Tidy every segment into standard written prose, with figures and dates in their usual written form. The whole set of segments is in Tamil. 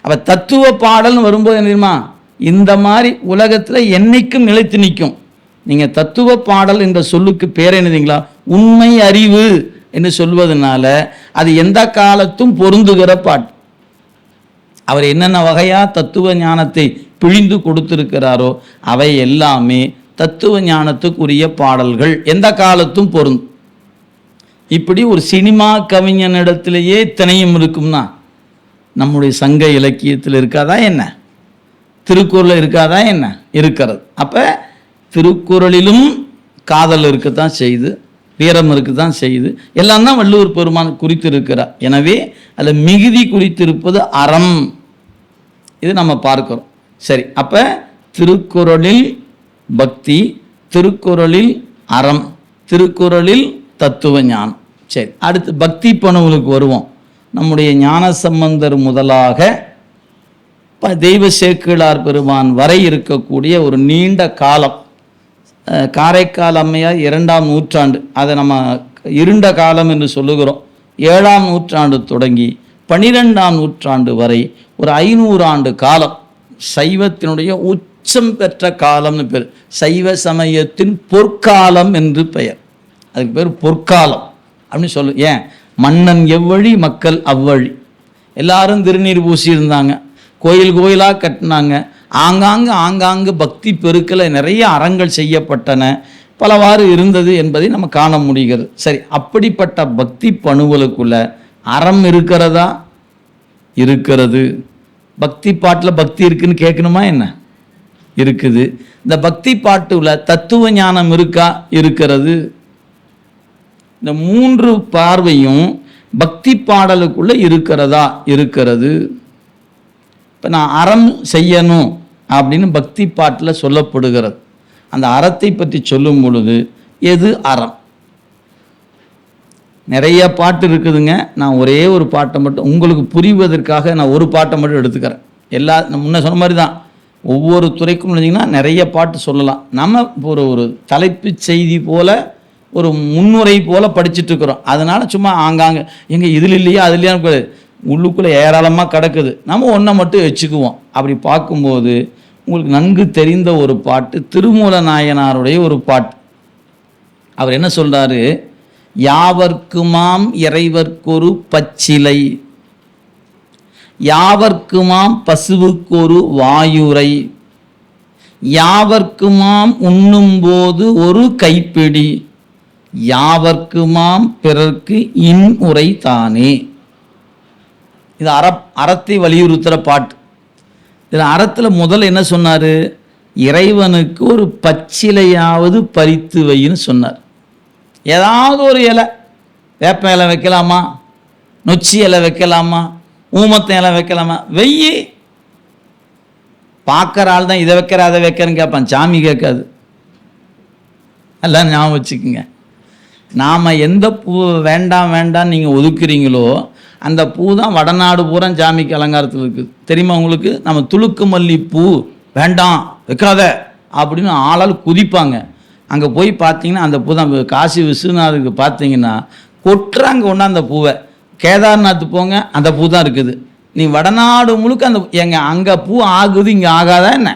அப்போ தத்துவ பாடல்னு வரும்போது என்ன தெரியுமா, இந்த மாதிரி உலகத்தில் என்னைக்கும் நிலைத்து நிற்கும். நீங்கள் தத்துவ பாடல் என்ற சொல்லுக்கு பேர் என்னதுங்களா, உண்மை அறிவு என்று சொல்வதனால அது எந்த காலத்தும் பொருந்துகிற பாட்டு. அவர் என்னென்ன வகையாக தத்துவ ஞானத்தை பிழிந்து கொடுத்திருக்கிறாரோ அவை எல்லாமே தத்துவ ஞானத்துக்குரிய பாடல்கள், எந்த காலத்தும் பொருந்தும். இப்படி ஒரு சினிமா கவிஞனிடத்திலேயே இத்தனையும் இருக்கும்னா நம்முடைய சங்க இலக்கியத்தில் இருக்காதா என்ன, திருக்குறளில் இருக்காதா என்ன? இருக்கிறது. அப்போ திருக்குறளிலும் காதல் இருக்கத்தான் செய்யுது, வீரம் இருக்குதான் செய்யுது, எல்லாம் தான் வள்ளுவர் பெருமான் குறித்திருக்கிறார். எனவே அதில் மிகுதி குறித்திருப்பது அறம். இது நம்ம பார்க்கிறோம். சரி, அப்போ திருக்குறளில் பக்தி, திருக்குறளில் அறம், திருக்குறளில் தத்துவ ஞானம். சரி, அடுத்து பக்தி பணுவலுக்கு வருவோம். நம்முடைய ஞானசம்பந்தர் முதலாக தெய்வ சேக்கிழார் பெருமான் வரை இருக்கக்கூடிய ஒரு நீண்ட காலம், காரைக்கால் அம்மையார் 2ஆம் நூற்றாண்டு, அதை நம்ம இருண்ட காலம் என்று சொல்லுகிறோம். 7ஆம் நூற்றாண்டு தொடங்கி 12ஆம் நூற்றாண்டு வரை ஒரு 500 ஆண்டு காலம் சைவத்தினுடைய உச்சம் பெற்ற காலம்னு பேர். சைவ சமயத்தின் பொற்காலம் என்று பெயர். அதுக்கு பேர் பொற்காலம் அப்படின்னு சொல்லு. ஏன், மன்னன் எவ்வழி மக்கள் அவ்வழி. எல்லாரும் திருநீர் பூசி இருந்தாங்க, கோயில் கோயிலாக கட்டினாங்க, ஆங்காங்கு பக்தி பெருக்கில் நிறைய அறங்கள் செய்யப்பட்டன, பலவாறு இருந்தது என்பதை நம்ம காண முடிகிறது. சரி, அப்படிப்பட்ட பக்தி பணுவலுக்குள்ள அறம் இருக்கிறதா? இருக்கிறது. பக்தி பாட்டில் பக்தி இருக்குன்னு கேட்கணுமா என்ன? இருக்குது. இந்த பக்தி பாட்டுல தத்துவ ஞானம் இருக்கா? இருக்கிறது. இந்த 3 பார்வையும் பக்தி பாடலுக்குள்ள இருக்கிறதா? இருக்கிறது. இப்போ நான் அறம் செய்யணும் அப்படின்னு பக்தி பாட்டில் சொல்லப்படுகிறது. அந்த அறத்தை பற்றி சொல்லும் பொழுது எது அறம்? நிறைய பாட்டு இருக்குதுங்க. நான் ஒரே ஒரு பாட்டை மட்டும் உங்களுக்கு புரிவதற்காக நான் ஒரு பாட்டை மட்டும் எடுத்துக்கிறேன். நான் முன்ன சொன்ன மாதிரி தான், ஒவ்வொரு துறைக்கும் நினைச்சிங்கன்னா நிறைய பாட்டு சொல்லலாம். நம்ம ஒரு தலைப்பு செய்தி போல், ஒரு முன்னுரை போல் படிச்சுட்டு இருக்கிறோம். அதனால் சும்மா ஆங்காங்க எங்கே இதில் இல்லையா அது இல்லையா உள்ளுக்குள்ளே ஏராளமாக கிடக்குது, நம்ம ஒன்றை மட்டும் வச்சுக்குவோம். அப்படி பார்க்கும்போது உங்களுக்கு நன்கு தெரிந்த ஒரு பாட்டு திருமூல நாயனாருடைய ஒரு பாட்டு. அவர் என்ன சொல்கிறாரு, யாவர்க்குமாம் இறைவர்க்கொரு பச்சிலை, யாவர்க்குமாம் பசுவுக்கொரு வாயுரை, யாவர்க்குமாம் உண்ணும்போது ஒரு கைப்பிடி, யாவர்க்குமாம் பிறர்க்கு இன்உரை தானே. இது அறத்தை வலியுறுத்துகிற பாட்டு. இதில் அறத்தில் முதல்ல என்ன சொன்னார், இறைவனுக்கு ஒரு பச்சிலையாவது பறித்து வைன்னு சொன்னார். ஏதாவது ஒரு இலை, வேப்ப இலை வைக்கலாமா, நொச்சி இலை வைக்கலாமா, ஊமத்த இலை வைக்கலாமா, வெய்யி. பார்க்குற ஆள் தான் இதை வைக்கிற அதை வைக்கிறேன்னு கேட்பான், சாமி கேட்காது. எல்லாம் ஞாபகம் வச்சுக்குங்க. நாம் எந்த பூ வேண்டாம் வேண்டாம் நீங்கள் ஒதுக்குறீங்களோ அந்த பூ தான் வடநாடு பூரா சாமிக்கு அலங்காரத்தில் இருக்குது. தெரியுமா உங்களுக்கு? நம்ம துளுக்கு மல்லி பூ வேண்டாம் வைக்காத அப்படின்னு ஆளால் குதிப்பாங்க. அங்கே போய் பார்த்தீங்கன்னா அந்த பூ தான். காசி விஸ்வநாதுக்கு பார்த்தீங்கன்னா கொட்டுறாங்க ஒன்றா அந்த பூவை. கேதார்நாத் போங்க, அந்த பூ தான் இருக்குது. நீ வடநாடு முழுக்க அந்த அங்கே பூ ஆகுது, இங்கே ஆகாதா என்ன?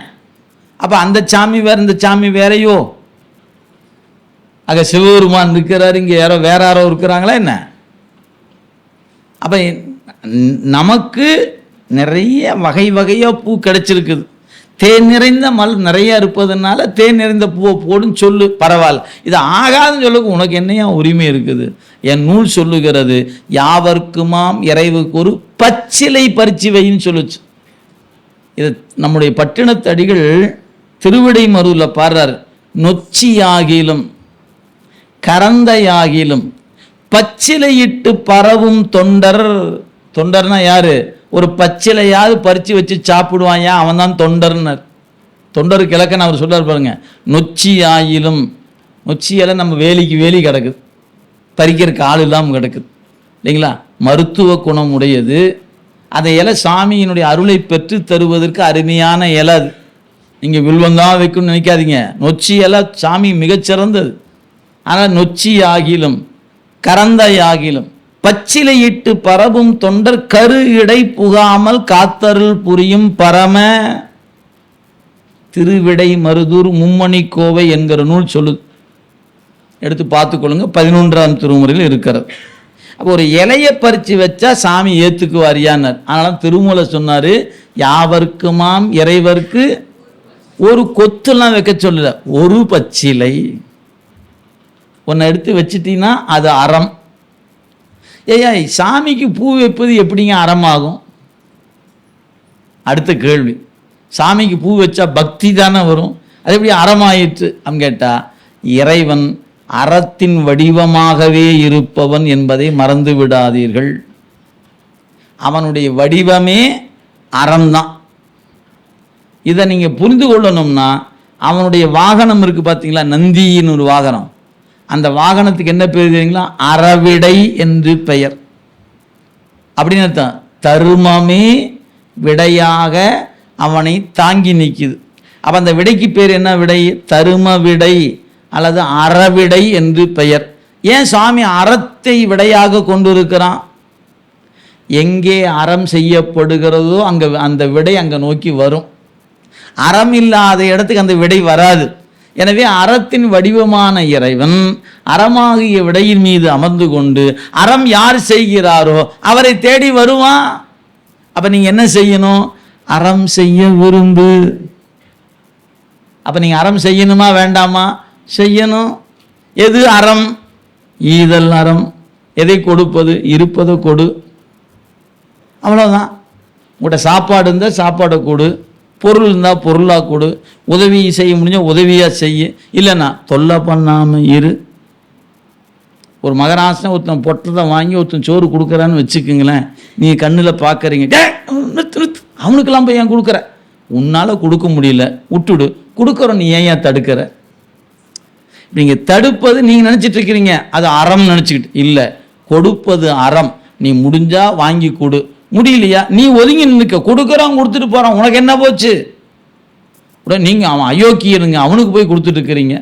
அப்போ அந்த சாமி வேறு இந்த சாமி வேறையோ? அங்கே சிவபெருமான் இருக்கிறாரு, இங்கே யாரோ வேற யாரோ இருக்கிறாங்களா என்ன? அப்போ நமக்கு நிறைய வகை வகையாக பூ கிடைச்சிருக்குது. தேன் நிறைந்த நிறைய இருப்பதுனால தேன் நிறைந்த பூவை போடுன்னு சொல்லு, பரவாயில்ல. இது ஆகாதுன்னு சொல்லுக்கு உனக்கு என்னையா உரிமை இருக்குது? என் நூல் சொல்லுகிறது, யாவர்க்குமாம் இறைவுக்கு ஒரு பச்சிலை பறிச்சு வைன்னு சொல்லுச்சு. இது நம்முடைய பட்டினத்தடிகள் திருவிடை மருவில் பாடுறார், நொச்சியாகிலும் கரந்தையாகிலும் பச்சிலையிட்டு பரவும் தொண்டர். தொண்டர்னா யாரு? ஒரு பச்சிலையாவது பறித்து வச்சு சாப்பிடுவாயா, அவன் தான் தொண்டர்னர். தொண்டருக்கு இலக்கணம் அவர் சொல்றார் பாருங்க, நொச்சி ஆயிலும். நொச்சி இலை நம்ம வேலிக்கு வேலி கிடக்குது, பறிக்கிறதுக்கு ஆள் இல்லாமல் கிடக்குது இல்லைங்களா? மருத்துவ குணம் உடையது. அந்த இலை சாமியினுடைய அருளை பெற்று தருவதற்கு அருமையான இலை. அது நீங்கள் வில்வந்தான் வைக்கணும்னு நினைக்காதீங்க. நொச்சி இலை சாமி மிகச்சிறந்தது. ஆனால் நொச்சி ஆகிலும் கரந்தை ஆகிலும் பச்சிலையிட்டு பரவும் தொண்டர் கரு இடை புகாமல் காத்தருள் புரியும் பரம. திருவிடை மருதூர் மும்மணி கோவை என்கிற நூல் சொல்லுது, எடுத்து பார்த்துக்கொள்ளுங்க, 11ஆம் திருமுறையில் இருக்கிறது. அப்போ ஒரு இலையை பறித்து வச்சா சாமி ஏற்றுக்குவாரியான்னார். அதனால திருமூலை சொன்னார், யாவர்க்குமாம் இறைவர்க்கு ஒரு கொத்துலாம் வைக்க சொல்லல, ஒரு பச்சிலை ஒன்றை எடுத்து வச்சிட்டீங்கன்னா அது அறம். ஏயா சாமிக்கு பூ வைப்பது எப்படிங்க அறமாகும்? அடுத்த கேள்வி, சாமிக்கு பூ வச்சா பக்தி தானே வரும், அது எப்படி அறமாயிற்று அப்படின்னு கேட்டால், இறைவன் அறத்தின் வடிவமாகவே இருப்பவன் என்பதை மறந்து விடாதீர்கள். அவனுடைய வடிவமே அறம்தான். இதை நீங்கள் புரிந்து கொள்ளணும்னா, அவனுடைய வாகனம் இருக்குது பார்த்தீங்களா, நந்தியின் ஒரு வாகனம், அந்த வாகனத்துக்கு என்ன பேர் தெரியுங்களா? அறவிடை என்று பெயர். அப்படின்னு அர்த்தம், தருமமே விடையாக அவனை தாங்கி நிற்குது. அப்போ அந்த விடைக்கு பேர் என்ன விடை? தரும விடை அல்லது அறவிடை என்று பெயர். ஏன் சாமி அறத்தை விடையாக கொண்டிருக்கிறான்? எங்கே அறம் செய்யப்படுகிறதோ அங்கே அந்த விடை அங்கே நோக்கி வரும். அறம் இல்லாத இடத்துக்கு அந்த விடை வராது. எனவே அறத்தின் வடிவமான இறைவன் அறமாகிய விடையின் மீது அமர்ந்து கொண்டு அறம் யார் செய்கிறாரோ அவரை தேடி வருவான். அப்போ நீங்கள் என்ன செய்யணும்? அறம் செய்ய விரும்பு. அப்போ நீங்கள் அறம் செய்யணுமா வேண்டாமா? செய்யணும். எது அறம்? ஈதல் அறம். எதை கொடுப்பது? இருப்பதை கொடு, அவ்வளோதான். உங்கள்கிட்ட சாப்பாடு இருந்தால் சாப்பாடை கொடு, பொருள் இருந்தால் பொருளாக கொடு, உதவி செய்ய முடிஞ்சால் உதவியாக செய்ய, இல்லைன்னா தொல்லை பண்ணாமல் இரு. ஒரு மகராசனை ஒருத்தன் பொட்டத்தை வாங்கி ஒருத்தன் சோறு கொடுக்குறான்னு வச்சுக்குங்களேன், நீங்கள் கண்ணில் பார்க்குறீங்க, அவனுக்கெல்லாம் போய் ஏன் கொடுக்குற? உன்னால் கொடுக்க முடியல, விட்டுடு. கொடுக்குறோம், நீ ஏன் தடுக்கிற? நீங்கள் தடுப்பது நீங்கள் நினச்சிட்டு இருக்கிறீங்க அது அறம் நினச்சிக்கிட்டு இல்லை. கொடுப்பது அறம். நீ முடிஞ்சா வாங்கி கொடு, முடியலையா நீ ஒதுங்கி நிற்க. கொடுக்குறான், கொடுத்துட்டு போகிறான், உனக்கு என்ன போச்சு? உடனே நீங்கள் அவன் அயோக்கியனுங்க, அவனுக்கு போய் கொடுத்துட்டு இருக்கிறீங்க.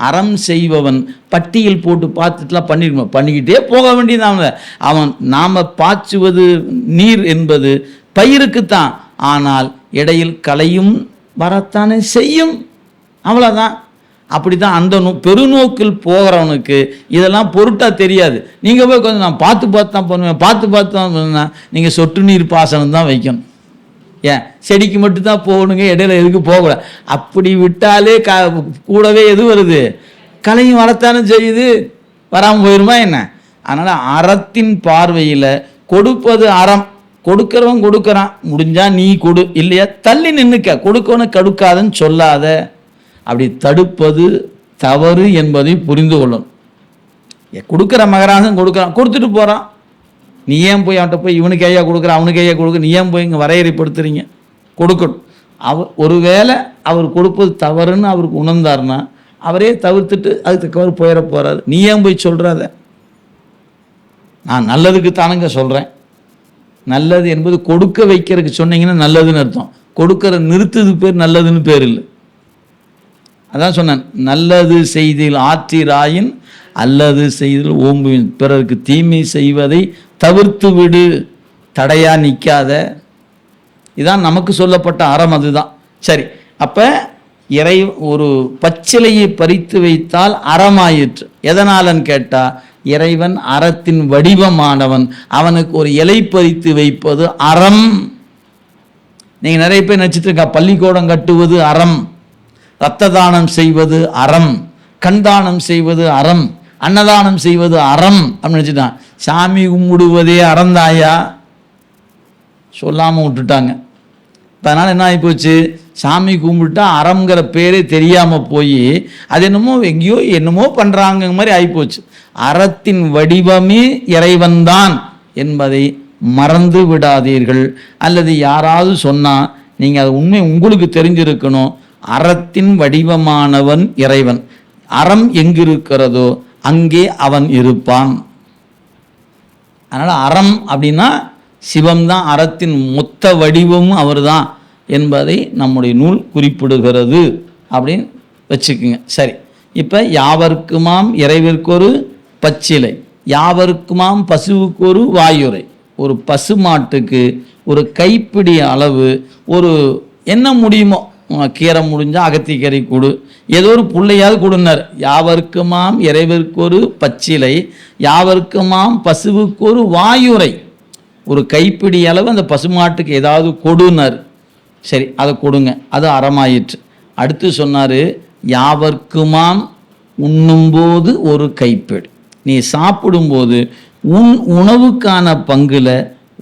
அறம் செய்பவன் பட்டியல் போட்டு பார்த்துட்டுலாம் பண்ணிருக்கணும், பண்ணிக்கிட்டே போக வேண்டியது. அவன் நாம் பாய்ச்சுவது நீர் என்பது பயிருக்குத்தான், ஆனால் இடையில் களையும் வரத்தானே செய்யும், அவ்வளோதான். அப்படி தான் அந்த பெருநோக்கில் போகிறவனுக்கு இதெல்லாம் பொருட்டாக தெரியாது. நீங்கள் போய் கொஞ்சம் நான் பார்த்து தான் பண்ணுவேன், பார்த்து தான் பண்ணுவேன். நீங்கள் சொட்டு நீர் பாசனம் தான் வைக்கணும். ஏன் செடிக்கு மட்டும்தான் போகணுங்க, இடையில எதுக்கு போகக்கூடாது. அப்படி விட்டாலே கூடவே எது வருது? களையும் வரத்தானே செய்யுது, வராமல் போயிடுமா என்ன? அதனால் அறத்தின் பார்வையில் கொடுப்பது அறம். கொடுக்குறவன் கொடுக்குறான், முடிஞ்சா நீ கொடு, இல்லையா தள்ளி நின்றுக்க. கொடுக்கவனு கடுக்காதன்னு சொல்லாத. அப்படி தடுப்பது தவறு என்பதை புரிந்து கொள்ளணும். கொடுக்குற மகராசன் கொடுக்குறான், கொடுத்துட்டு போகிறான், நீ ஏன் போய் அவன்கிட்ட போய் இவனுக்கு ஐயா கொடுக்குற அவனுக்கு ஐயா கொடுக்குற, நீ ஏன் போய் இங்கே வரையறைப்படுத்துறீங்க? கொடுக்கணும். ஒருவேளை அவர் கொடுப்பது தவறுன்னு அவருக்கு உணர்ந்தார்னா அவரே தவிர்த்துட்டு அதுக்கு தக்கவர் போயிட போகிறாரு. நீ ஏன் போய் சொல்கிறாத? நான் நல்லதுக்கு தானுங்க சொல்கிறேன். நல்லது என்பது கொடுக்க வைக்கிறதுக்கு சொன்னீங்கன்னா நல்லதுன்னு அர்த்தம். கொடுக்கிற நிறுத்துது பேர் நல்லதுன்னு பேர் இல்லை. அதான் சொன்னேன், நல்லது செய்தில் ஆற்றிராயின் அல்லது செய்தில் ஓம்புவின். பிறருக்கு தீமை செய்வதை தவிர்த்து விடு, தடையா நிற்காத. இதான் நமக்கு சொல்லப்பட்ட அறம், அதுதான். சரி, அப்போ ஒரு பச்சிலையை பறித்து வைத்தால் அறமாயிற்று. எதனாலன்னு கேட்டால், இறைவன் அறத்தின் வடிவமானவன், அவனுக்கு ஒரு இலை பறித்து வைப்பது அறம். நீங்கள் நிறைய பேர் நினச்சிட்டு இருக்கா, பள்ளிக்கூடம் கட்டுவது அறம், இரத்த தானம் செய்வது அறம், கண் தானம் செய்வது அறம், அன்னதானம் செய்வது அறம் அப்படின்னு நினச்சிட்டான். சாமி கும்பிடுவதே அறந்தாயா சொல்லாமல் விட்டுட்டாங்க. அதனால் என்ன ஆகி போச்சு, சாமி கும்பிட்டா அறம்ங்கிற பேரே தெரியாமல் போய் அது என்னமோ எங்கேயோ என்னமோ பண்ணுறாங்க மாதிரி ஆகிப்போச்சு. அறத்தின் வடிவமே இறைவன்தான் என்பதை மறந்து விடாதீர்கள். அல்லது யாராவது சொன்னால் நீங்கள் அது உண்மை உங்களுக்கு தெரிஞ்சிருக்கணும். அறத்தின் வடிவமானவன் இறைவன். அறம் எங்கிருக்கிறதோ அங்கே அவன் இருப்பான். அதனால் அறம் அப்படின்னா சிவம்தான், அறத்தின் மொத்த வடிவமும் அவர் தான் என்பதை நம்முடைய நூல் குறிப்பிடுகிறது அப்படின்னு வச்சுக்குங்க. சரி, இப்போ யாவர்க்குமாம் இறைவிற்கொரு பச்சிலை, யாவருக்குமாம் பசுவுக்கு ஒரு வாயுரை. ஒரு பசு மாட்டுக்கு ஒரு கைப்பிடி அளவு, ஒரு என்ன முடியுமோ, கீரை முடிஞ்சால் அகத்திக்கீரை கொடு, ஏதோ ஒரு புள்ளையாவது கொடுனார். யாவருக்குமாம் இறைவருக்கு ஒரு பச்சிலை, யாவருக்குமாம் பசுவுக்கு ஒரு வாயுரை. ஒரு கைப்பிடி அளவு அந்த பசுமாட்டுக்கு ஏதாவது கொடுனார். சரி, அதை கொடுங்க, அது அறமாயிற்று. அடுத்து சொன்னார், யாவர்க்குமாம் உண்ணும்போது ஒரு கைப்பிடி. நீ சாப்பிடும்போது உன் உணவுக்கான பங்குல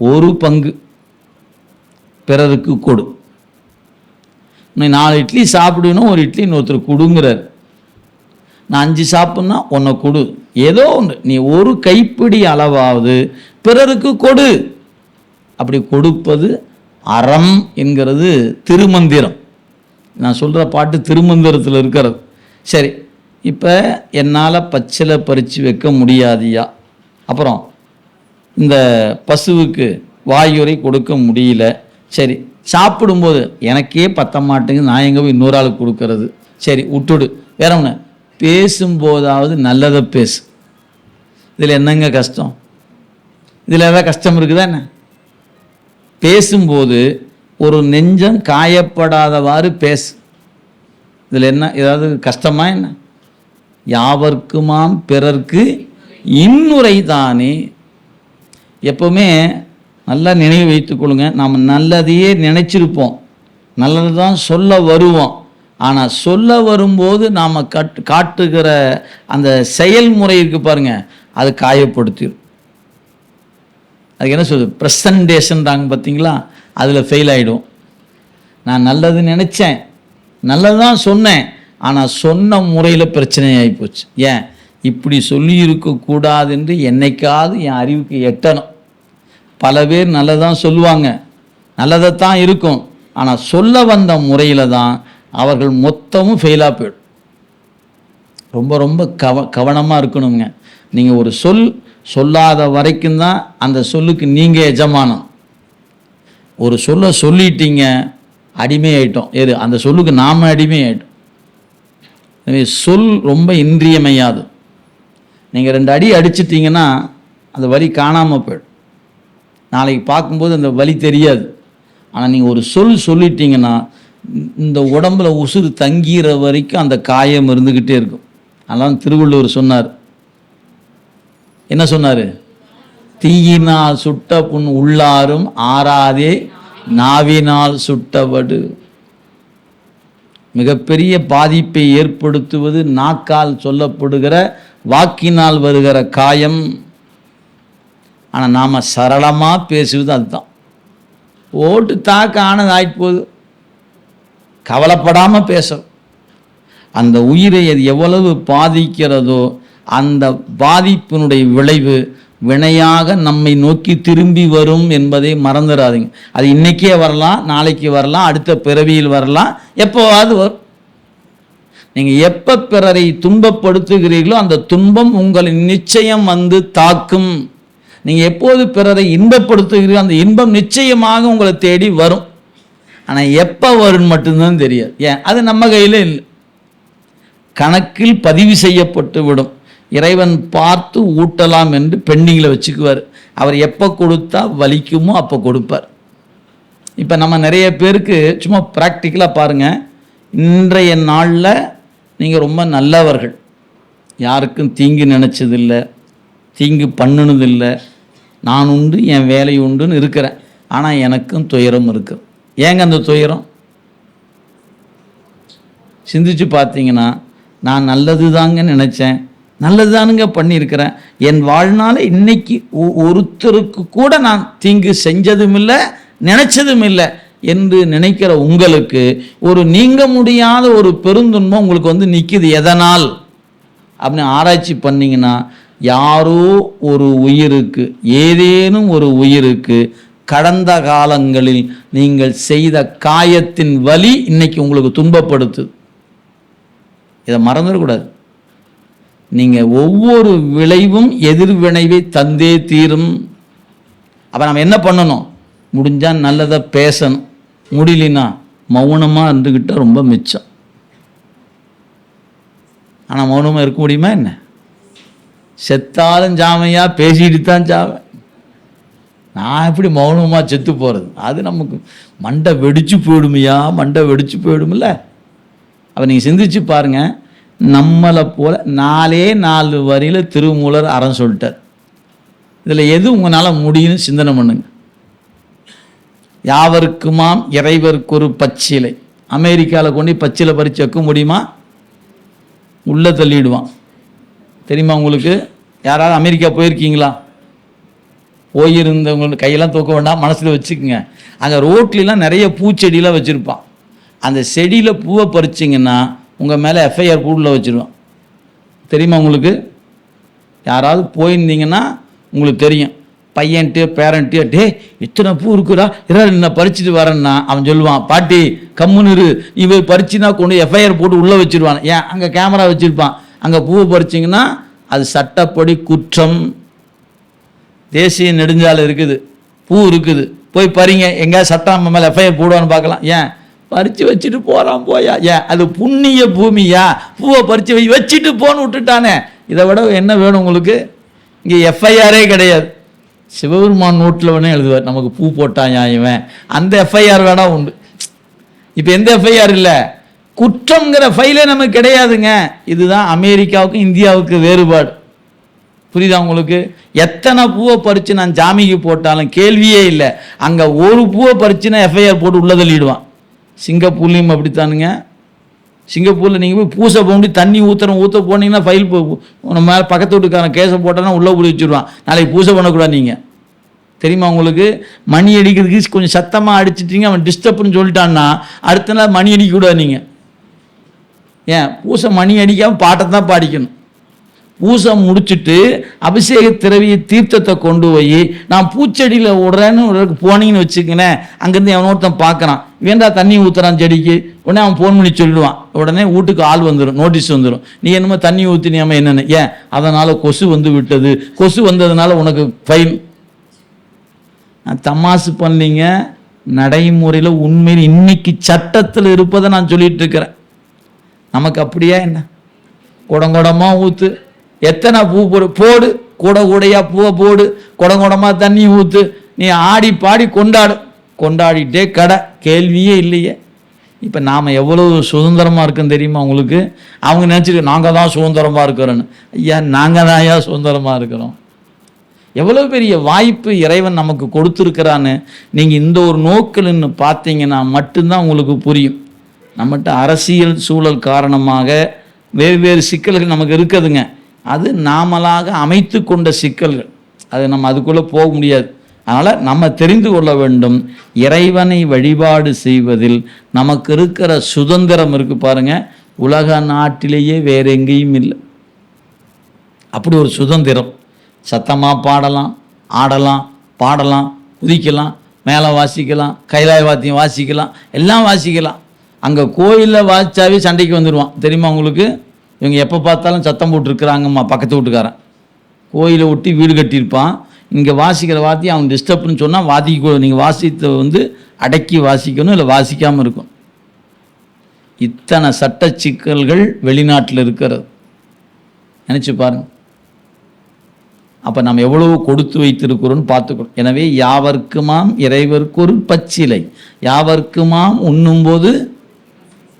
ஒரு பங்கு பிறருக்கு கொடு. நீ 4 இட்லி சாப்பிடணும், ஒரு இட்லி இன்னொருத்தர் கொடுங்கிறார். நான் 5 சாப்பிட்னா ஒன்றை கொடு, ஏதோ ஒன்று, நீ ஒரு கைப்பிடி அளவாவது பிறருக்கு கொடு. அப்படி கொடுப்பது அறம் என்கிறது திருமந்திரம். நான் சொல்கிற பாட்டு திருமந்திரத்தில் இருக்கிறது. சரி, இப்போ என்னால் பச்சிலை பறித்து வைக்க முடியாதியா, அப்புறம் இந்த பசுவுக்கு வாயுரை கொடுக்க முடியல, சரி சாப்பிடும்போது எனக்கே பத்த மாட்டேங்குது, நான் எங்கே போய் இன்னொரு ஆளுக்கு கொடுக்கறது, சரி விட்டுடு. வேற ஒன்று, பேசும்போதாவது நல்லதை பேசு. இதில் என்னங்க கஷ்டம்? இதில் ஏதாவது கஷ்டம் இருக்குதா என்ன? பேசும்போது ஒரு நெஞ்சம் காயப்படாதவாறு பேசு. இதில் என்ன ஏதாவது கஷ்டமா என்ன? யாவர்க்குமாம் பிறர்க்கு இன்னுரை தானே. எப்பவுமே நல்லா நினைவு வைத்துக் கொள்ளுங்க, நாம் நல்லதையே நினைச்சிருப்போம், நல்லது தான் சொல்ல வருவோம். ஆனால் சொல்ல வரும்போது நாம் காட்டுகிற அந்த செயல்முறை இருக்கு பாருங்க, அது காயப்படுத்திடும். அதுக்கு என்ன சொல்லுது, ப்ரெசன்டேஷன்றாங்க பார்த்தீங்களா, அதில் ஃபெயில் ஆகிடும். நான் நல்லது நினச்சேன், நல்லது தான் சொன்னேன், ஆனால் சொன்ன முறையில் பிரச்சனை ஆகிப்போச்சு. ஏன் இப்படி சொல்லி இருக்கக்கூடாது என்று என்னைக்காவது என் அறிவுக்கு எட்டணும். பல பேர் நல்லதான் சொல்லுவாங்க, நல்லதைத்தான் இருக்கும், ஆனால் சொல்ல வந்த முறையில் தான் அவர்கள் மொத்தமும் ஃபெயிலாக போயிடும். ரொம்ப ரொம்ப கவனமாக இருக்கணுங்க. நீங்கள் ஒரு சொல்லாத வரைக்கும் தான் அந்த சொல்லுக்கு நீங்கள் எஜமானம். ஒரு சொல்ல சொல்லிட்டீங்க, அடிமையாயிட்டோம். எது அந்த சொல்லுக்கு நாம் அடிமையாயிட்டோம். எனவே சொல் ரொம்ப இன்றியமையாது. நீங்கள் 2 அடி அடிச்சிட்டிங்கன்னா அந்த வலி காணாமல் போயிடும். நாளைக்கு பார்க்கும்போது அந்த வலி தெரியாது. ஆனால் நீங்கள் ஒரு சொல்லிட்டீங்கன்னா இந்த உடம்புல உசுறு தங்கிற வரைக்கும் அந்த காயம் இருந்துக்கிட்டே இருக்கும். அதெல்லாம் திருவள்ளுவர் சொன்னார். என்ன சொன்னார்? தீயினால் சுட்ட புண் உள்ளாரும் ஆறாதே நாவினால் சுட்டவடு. மிகப்பெரிய பாதிப்பை ஏற்படுத்துவது நாக்கால் சொல்லப்படுகிற வாக்கினால் வருகிற காயம். ஆனால் நாம் சரளமாக பேசுவது அதுதான். ஓட்டு தாக்க ஆனது ஆயிட்டு போகுது, கவலைப்படாமல் பேசுகிறோம். அந்த உயிரை அது எவ்வளவு பாதிக்கிறதோ அந்த பாதிப்பினுடைய விளைவு வினையாக நம்மை நோக்கி திரும்பி வரும் என்பதை மறந்துடாதீங்க. அது இன்னைக்கே வரலாம், நாளைக்கு வரலாம், அடுத்த பிறவியில் வரலாம், எப்போவாது வரும். நீங்கள் எப்போ பிறரை துன்பப்படுத்துகிறீர்களோ அந்த துன்பம் உங்களை நிச்சயம் வந்து தாக்கும். நீங்கள் எப்போது பிறரை இன்பப்படுத்துகிறீர்களோ அந்த இன்பம் நிச்சயமாக உங்களை தேடி வரும். ஆனால் எப்போ வரும்னு மட்டும்தான் தெரியாது. ஏன்? அது நம்ம கையில் இல்லை, கணக்கில் பதிவு செய்யப்பட்டு விடும். இறைவன் பார்த்து ஊட்டலாம் என்று பெண்டிங்கில் வச்சுக்குவார். அவர் எப்போ கொடுத்தா வலிக்குமோ அப்போ கொடுப்பார். இப்போ நம்ம நிறைய பேருக்கு சும்மா ப்ராக்டிக்கலாக பாருங்கள், இன்றைய நாளில் நீங்கள் ரொம்ப நல்லவர்கள், யாருக்கும் தீங்கு நினச்சதில்லை, தீங்கு பண்ணினதில்லை, நான் உண்டு என் வேலை உண்டுன்னு இருக்கிறேன். ஆனால் எனக்கும் துயரம் இருக்குது. ஏங்க அந்த துயரம்? சிந்திச்சு பார்த்தீங்கன்னா, நான் நல்லது தாங்க நினச்சேன், நல்லது தானுங்க பண்ணியிருக்கிறேன், என் வாழ்நாள் இன்னைக்கு ஒருத்தருக்கு கூட நான் தீங்கு செஞ்சதும் இல்லை நினச்சதும் இல்லை என்று நினைக்கிற உங்களுக்கு ஒரு நீங்க முடியாத ஒரு பெருந்துன்பம் உங்களுக்கு வந்து நிற்கிது. எதனால் அப்படின்னு ஆராய்ச்சி பண்ணிங்கன்னா, யாரோ ஒரு உயிருக்கு, ஏதேனும் ஒரு உயிருக்கு கடந்த காலங்களில் நீங்கள் செய்த காயத்தின் வலி இன்னைக்கு உங்களுக்கு துன்பப்படுத்துது. இதை மறந்துடக்கூடாது. நீங்கள் ஒவ்வொரு விளைவும் எதிர்விளைவை தந்தே தீரும். அப்போ நம்ம என்ன பண்ணணும்? முடிஞ்சால் நல்லதை பேசணும், முடியலனா மௌனமாக இருந்துக்கிட்டால் ரொம்ப மிச்சம். ஆனால் மௌனமாக இருக்க முடியுமா என்ன? செத்தாலும் சாமையா, பேசிட்டு தான் சாவேன். நான் எப்படி மௌனமாக செத்து போகிறது? அது நமக்கு மண்டை வெடிச்சு போயிடுமையா, மண்டை வெடிச்சு போயிடுமில்ல. அப்போ நீங்கள் சிந்திச்சு பாருங்கள், நம்மளை போல் 4 வரியில் திருமூலர் அறம் சொல்லிட்டார். இதில் எது உங்களால் முடியும்னு சிந்தனை பண்ணுங்க. யாவருக்குமாம் இறைவருக்கு ஒரு பச்சிலை. அமெரிக்காவில் கொண்டு பச்சிலை பறித்து வைக்க முடியுமா? உள்ளே தள்ளிடுவான். தெரியுமா உங்களுக்கு? யாராவது அமெரிக்கா போயிருக்கீங்களா? போயிருந்தவங்களுக்கு கையெல்லாம் தூக்க வேண்டாம், மனசில் வச்சுக்கோங்க. அங்கே ரோட்லாம் நிறைய பூச்செடியெலாம் வச்சுருப்பான். அந்த செடியில் பூவை பறிச்சிங்கன்னா உங்கள் மேலே எஃப்ஐஆர் கூடில் வச்சுருவான். தெரியுமா உங்களுக்கு? யாராவது போயிருந்தீங்கன்னா உங்களுக்கு தெரியும். பையன்ட்டு பேரண்ட்டு, டே இத்தனை பூ இருக்குடா, நான் பறிச்சுட்டு வரேன்னா அவன் சொல்லுவான், பாட்டி கம்முன்னு நீ போய் பறிச்சுனா கொண்டு எஃப்ஐஆர் போட்டு உள்ளே வச்சுருவான். ஏன்? அங்கே கேமரா வச்சுருப்பான். அங்கே பூவை பறிச்சிங்கன்னா அது சட்டப்படி குற்றம். தேசிய நெடுஞ்சாலை இருக்குது, பூ இருக்குது, போய் பறிங்க. எங்கேயாவது சட்டம் மேலே எஃப்ஐஆர் போடுவான்னு பார்க்கலாம். ஏன்? பறித்து வச்சுட்டு போகிறான் போயா. ஏன்? அது புண்ணிய பூமியா? பூவை பறித்து வச்சுட்டு போன்னு விட்டுட்டானே. இதை விட என்ன வேணும் உங்களுக்கு? இங்கே எஃப்ஐஆரே கிடையாது. சிவபெருமான் நோட்டில் வேணா எழுதுவார், நமக்கு பூ போட்டான் இவன், அந்த எஃப்ஐஆர் வேணா உண்டு. இப்போ எந்த எஃப்ஐஆர் இல்லை, குற்றங்கிற ஃபைலே நமக்கு கிடையாதுங்க. இதுதான் அமெரிக்காவுக்கும் இந்தியாவுக்கு வேறுபாடு. புரியுதா உங்களுக்கு? எத்தனை பூவை பறித்து நான் ஜாமிக்கு போட்டாலும் கேள்வியே இல்லை. அங்கே ஒரு பூவை பறிச்சுன்னா எஃப்ஐஆர் போட்டு உள்ள தள்ளிடுவான். சிங்கப்பூர்லேயும் அப்படித்தானுங்க. சிங்கப்பூரில் நீங்கள் போய் பூசை போண்டி தண்ணி ஊற்ற போனீங்கன்னா ஃபைல் நம்ம மேலே பக்கத்து வீட்டுக்காரன் கேஸை போட்டோன்னா உள்ளே போய் வச்சுருவான். நாளைக்கு பூசை பண்ணக்கூடாது. நீங்கள் தெரியுமா உங்களுக்கு? மணி அடிக்கிறதுக்கு கொஞ்சம் சத்தமாக அடிச்சிட்டிங்க, அவன் டிஸ்டர்ப்னு சொல்லிட்டான்னா அடுத்த நாள் மணி அடிக்கக்கூடாது. நீங்கள் ஏன்? பூசை மணி அடிக்காமல் பாட்டை தான் பாடிக்கணும். பூசை முடிச்சுட்டு அபிஷேக திரவிய தீர்த்தத்தை கொண்டு போய் நான் பூச்செடியில் விடுறேன்னு போனீங்கன்னு வச்சுக்கினேன். அங்கேருந்து எவன் ஒருத்தன் பார்க்குறான், வேண்டா தண்ணி ஊற்றுறான் செடிக்கு. உடனே அவன் ஃபோன் பண்ணி சொல்லிடுவான். உடனே வீட்டுக்கு ஆள் வந்துடும், நோட்டீஸ் வந்துடும். நீ என்னமோ தண்ணி ஊற்றினியாமல் என்னென்னு. ஏன்? அதனால் கொசு வந்து விட்டது, கொசு வந்ததுனால உனக்கு ஃபைன். நான் தமாசு பண்ணீங்க. நடைமுறையில் உண்மையில் இன்னைக்கு சட்டத்தில் இருப்பதை நான் சொல்லிட்டு இருக்கிறேன். நமக்கு அப்படியா என்ன? குடங்குடமாக ஊற்று, எத்தனை பூ போடு, கூடையாக பூவை போடு, குடங்குடமாக தண்ணி ஊற்று, நீ ஆடி பாடி கொண்டாடிட்டே கடை, கேள்வியே இல்லையே. இப்போ நாம் எவ்வளோ சுதந்திரமாக இருக்குன்னு தெரியுமா உங்களுக்கு? அவங்க நினச்சிட்டு நாங்கள் தான் சுதந்திரமாக இருக்கிறோன்னு. ஐயா, நாங்கள் தான் ஐயா சுதந்திரமாக இருக்கிறோம். எவ்வளோ பெரிய வாய்ப்பு இறைவன் நமக்கு கொடுத்துருக்கிறான்னு நீங்கள் இந்த ஒரு நோக்கில்னு பார்த்தீங்கன்னா மட்டும்தான் உங்களுக்கு புரியும். நம்மகிட்ட அரசியல் சூழல் காரணமாக வேறு சிக்கல்கள் நமக்கு இருக்குதுங்க. அது நாமளாக அமைத்து கொண்ட சிக்கல்கள். அது நம்ம அதுக்குள்ளே போக முடியாது. அதனால் நம்ம தெரிந்து கொள்ள வேண்டும், இறைவனை வழிபாடு செய்வதில் நமக்கு இருக்கிற சுதந்திரம் இருக்குது பாருங்கள், உலக நாட்டிலேயே வேற எங்கேயும் இல்லை. அப்படி ஒரு சுதந்திரம். சத்தமாக பாடலாம், ஆடலாம், பாடலாம், குதிக்கலாம், மேலே வாசிக்கலாம், கைலாய வாத்தியம் வாசிக்கலாம், எல்லாம் வாசிக்கலாம். அங்கே கோயிலில் வாசிச்சாவே சண்டைக்கு வந்துடுவான். தெரியுமா உங்களுக்கு? இவங்க எப்போ பார்த்தாலும் சத்தம் போட்டுருக்குறாங்கம்மா பக்கத்து வீட்டுக்காரன். கோயிலை ஒட்டி வீடு கட்டியிருப்பான். இங்கே வாசிக்கிற வாத்தியம் அவன் டிஸ்டர்ப்னு சொன்னால் வாதிக்க, நீங்கள் வாசித்த அடக்கி வாசிக்கணும், இல்லை வாசிக்காமல் இருக்கும். இத்தனை சட்ட சிக்கல்கள் வெளிநாட்டில் இருக்கிறது. நினச்சி பாருங்கள். அப்போ நம்ம எவ்வளவு கொடுத்து வைத்திருக்கிறோன்னு பார்த்துக்கணும். எனவே யாவர்க்குமாம் இறைவருக்கு ஒரு பச்சிலை, யாவர்க்குமாம் உண்ணும்போது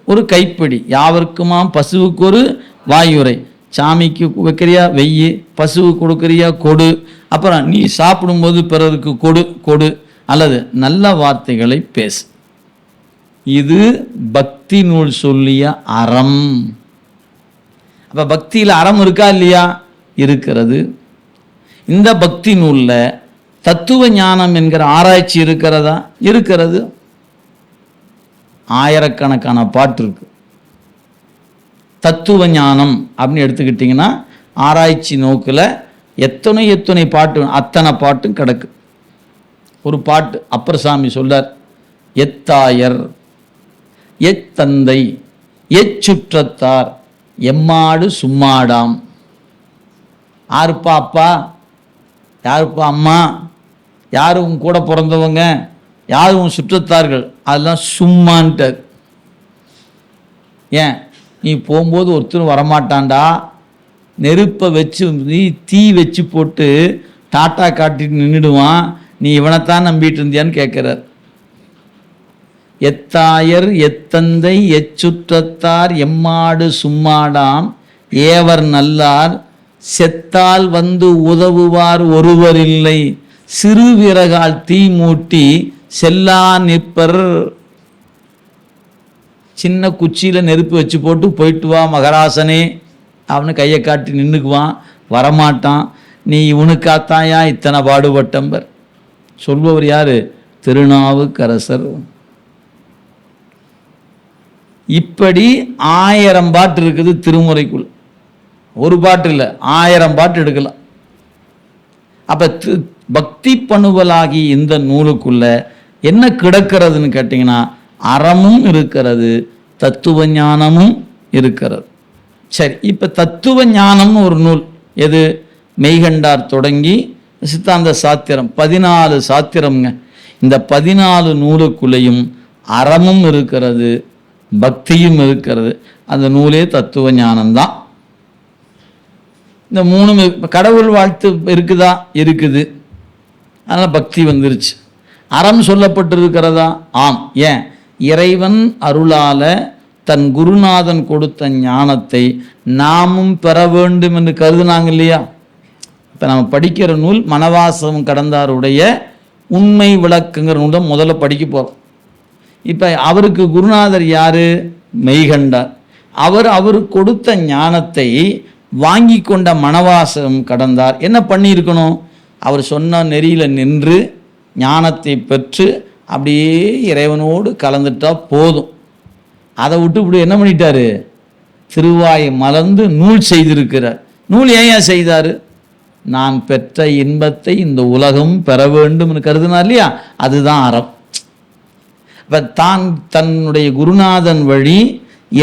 ஒரு கைப்பிடி, யாவர்க்குமாம் பசுவுக்கு ஒரு வாயுரை. சாமிக்கு வைக்கிறியா வெய்யி, பசுவு கொடுக்குறியா கொடு, அப்புறம் நீ சாப்பிடும்போது பிறருக்கு கொடு, அல்லது நல்ல வார்த்தைகளை பேசு. இது பக்தி நூல் சொல்லிய அறம். அப்போ பக்தியில் அறம் இருக்கா இல்லையா? இருக்கிறது. இந்த பக்தி நூலில் தத்துவ ஞானம் என்கிற ஆராய்ச்சி இருக்கிறதா? இருக்கிறது. ஆயிரக்கணக்கான பாட்டு இருக்கு. தத்துவ ஞானம் அப்படின்னு எடுத்துக்கிட்டிங்கன்னா ஆராய்ச்சி நோக்கில் எத்தனை பாட்டு, அத்தனை பாட்டும் கிடக்கு. ஒரு பாட்டு அப்பர் சாமி சொல்லார், எத்தாயர் எத்தந்தை எச்சுற்றத்தார் எம்மாடு சும்மாடாம். யாருப்பா அப்பா, யாருப்பா அம்மா, யாரும் கூட பிறந்தவங்க, யாரும் சுற்றத்தார்கள், அதெல்லாம் சும்மான்ட்டார். ஏன்? நீ போகும்போது ஒருத்தரும் வரமாட்டான்டா, நெருப்பை வச்சு தீ வச்சு போட்டு டாட்டா காட்டிட்டு நின்றுடுவான். நீ இவனைத்தான் நம்பிட்டு இருந்தியான்னு கேட்குறார். எத்தாயர் எத்தந்தை எச்சுற்றத்தார் எம்மாடு சும்மாடாம் ஏவர் நல்லார் செத்தால் வந்து உதவுவார் ஒருவர் இல்லை சிறு விறகால் தீ மூட்டி செல்லா நிற்பர். சின்ன குச்சியில் நெருப்பு வச்சு போட்டு போயிட்டு வா மகராசனே அவனு கையை காட்டி நின்றுக்குவான், வரமாட்டான். நீ இவனுக்காத்தாயா இத்தனை பாடுபட்டம்பர். சொல்பவர் யாரு? திருநாவுக்கரசர். இப்படி 1000 பாட்டு இருக்குது திருமுறைக்குள். ஒரு பாட்டு இல்லை, 1000 பாட்டு எடுக்கலாம். அப்ப பக்தி பணுவலாகி இந்த நூலுக்குள்ள என்ன கிடக்கிறதுன்னு கேட்டிங்கன்னா அறமும் இருக்கிறது, தத்துவ ஞானமும் இருக்கிறது. சரி, இப்போ தத்துவ ஞானம்னு ஒரு நூல், எது? மெய்கண்டார் தொடங்கி சித்தாந்த சாத்திரம் 14 சாத்திரம்ங்க. இந்த 14 நூலுக்குள்ளேயும் அறமும் இருக்கிறது, பக்தியும் இருக்கிறது. அந்த நூலே தத்துவ ஞானம்தான். இந்த 3 கடவுள் வாழ்த்து இருக்குதா? இருக்குது. அதனால் பக்தி வந்துருச்சு. அறம் சொல்லப்பட்டிருக்கிறதா? ஆம். ஏன்? இறைவன் அருளால தன் குருநாதன் கொடுத்த ஞானத்தை நாமும் பெற வேண்டும் என்று கருதுனாங்க இல்லையா? இப்போ நம்ம படிக்கிற நூல் மணவாசகம் கடந்தாருடைய உண்மை விளக்குங்கிற நூல் தான் முதல்ல படிக்க போகிறோம். இப்போ அவருக்கு குருநாதர் யாரு? மெய்கண்டார். அவர் கொடுத்த ஞானத்தை வாங்கி கொண்ட மணவாசகம் கடந்தார் என்ன பண்ணியிருக்கணும்? அவர் சொன்ன நெறியில் நின்று ஞானத்தை பெற்று அப்படியே இறைவனோடு கலந்துட்டா போதும். அதை விட்டு இப்படி என்ன பண்ணிட்டாரு? திருவாய் மலர்ந்து நூல் செய்திருக்கிறார். நூல் ஏன் செய்தார்? நான் பெற்ற இன்பத்தை இந்த உலகம் பெற வேண்டும் கருதினார் இல்லையா? அதுதான் அறம். இப்போ தன்னுடைய குருநாதன் வழி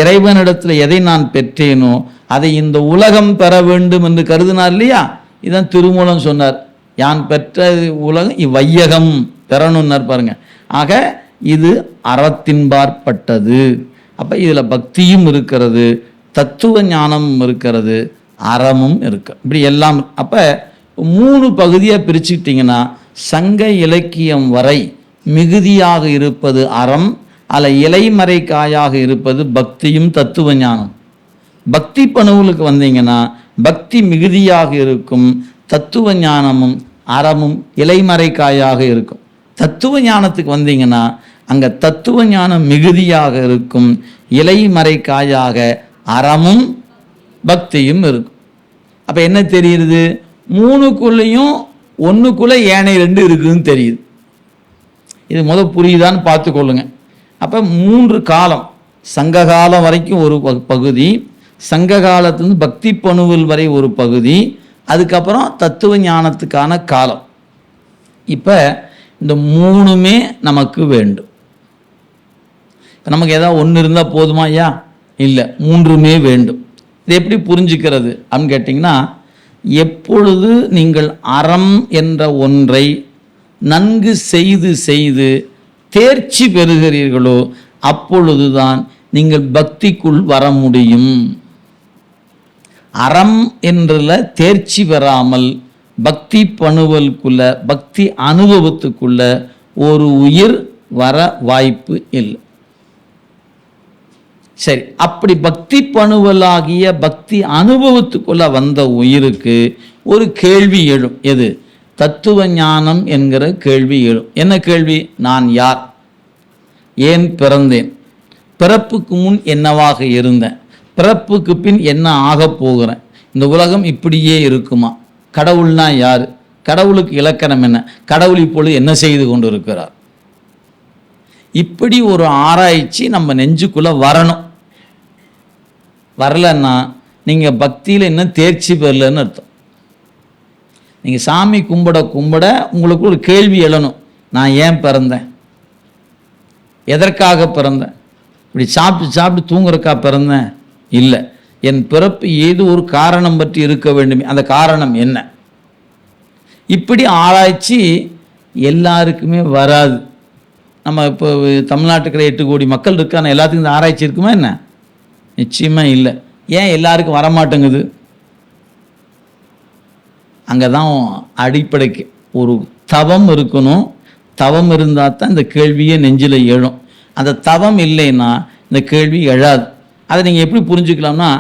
இறைவனிடத்தில் எதை நான் பெற்றேனோ அதை இந்த உலகம் பெற வேண்டும் என்று கருதினார் இல்லையா? இதான் திருமூலம் சொன்னார், யான் பெற்ற உலகம் இவ்வையகம் பெறணும்னார் பாருங்க. ஆக இது அறத்தின்பாற்பட்டது. அப்போ இதில் பக்தியும் இருக்கிறது, தத்துவ ஞானமும் இருக்கிறது, அறமும் இருக்கு. இப்படி எல்லாம். அப்போ 3 பகுதியாக பிரிச்சுக்கிட்டிங்கன்னா சங்க இலக்கியம் வரை மிகுதியாக இருப்பது அறம், அல்ல இலைமறைக்காயாக இருப்பது பக்தியும் தத்துவ ஞானம். பக்தி பணுவலுக்கு வந்தீங்கன்னா பக்தி மிகுதியாக இருக்கும், தத்துவ ஞானமும் அறமும் இலைமறைக்காயாக இருக்கும். தத்துவ ஞானத்துக்கு வந்தீங்கன்னா அங்கே தத்துவ ஞானம் மிகுதியாக இருக்கும், இலைமறைக்காயாக அறமும் பக்தியும் இருக்கும். அப்போ என்ன தெரியுது? 3க்குள்ளேயும் 1க்குள்ளே ஏனைய 2 இருக்குதுன்னு தெரியுது. இது புரியுதான்னு பார்த்துக்கொள்ளுங்க. அப்போ 3 காலம், சங்க காலம் வரைக்கும் ஒரு பகுதி, சங்க காலத்துலேருந்து பக்தி பணுவல் வரை ஒரு பகுதி, அதுக்கப்புறம் தத்துவ ஞானத்துக்கான காலம். இப்போ இந்த 3மே நமக்கு வேண்டும். நமக்கு ஏதாவது ஒன்று இருந்தால் போதுமா? ஐயா இல்லை, 3மே வேண்டும். இது எப்படி புரிஞ்சுக்கிறது அப்படின்னு கேட்டிங்கன்னா, எப்பொழுது நீங்கள் அறம் என்ற ஒன்றை நன்கு செய்து தேர்ச்சி பெறுகிறீர்களோ அப்பொழுதுதான் நீங்கள் பக்திக்குள் வர முடியும். அறம் என்றல தேர்ச்சி பெறாமல் பக்தி பணுவலுக்குள்ள, பக்தி அனுபவத்துக்குள்ள ஒரு உயிர் வர வாய்ப்பு இல்லை. சரி, அப்படி பக்தி பணுவலாகிய பக்தி அனுபவத்துக்குள்ள வந்த உயிருக்கு ஒரு கேள்வி எழும். எது? தத்துவ ஞானம் என்கிற கேள்வி எழும். என்ன கேள்வி? நான் யார்? ஏன் பிறந்தேன்? பிறப்புக்கு முன் என்னவாக இருந்தேன்? பிறப்புக்கு பின் என்ன ஆகப் போகிறேன்? இந்த உலகம் இப்படியே இருக்குமா? கடவுள்னா யார்? கடவுளுக்கு இலக்கணம் என்ன? கடவுள் இப்பொழுது என்ன செய்து கொண்டு இருக்கிறார்? இப்படி ஒரு ஆராய்ச்சி நம்ம நெஞ்சுக்குள்ளே வரணும். வரலன்னா நீங்கள் பக்தியில் இன்னும் தேர்ச்சி பெறலன்னு அர்த்தம். நீங்கள் சாமி கும்பிட உங்களுக்கு ஒரு கேள்வி எழணும். நான் ஏன் பிறந்தேன்? எதற்காக பிறந்தேன்? இப்படி சாப்பிட்டு தூங்குறக்கா பிறந்தேன்? இல்லை. என் பிறப்பு ஏதோ ஒரு காரணம் பற்றி இருக்க வேண்டுமே, அந்த காரணம் என்ன? இப்படி ஆராய்ச்சி எல்லாருக்குமே வராது. நம்ம இப்போ தமிழ்நாட்டுக்கிற 8 கோடி மக்கள் இருக்கான எல்லாத்துக்கும் இந்த ஆராய்ச்சி இருக்குமா என்ன? நிச்சயமாக இல்லை. ஏன் எல்லாருக்கும் வரமாட்டேங்குது? அங்கே தான் அடிப்படைக்கு ஒரு தவம் இருக்கணும். தவம் இருந்தால் தான் இந்த கேள்வியே நெஞ்சில் எழும். அந்த தவம் இல்லைன்னா இந்த கேள்வி எழாது. அதை நீங்கள் எப்படி புரிஞ்சுக்கலாம்னா,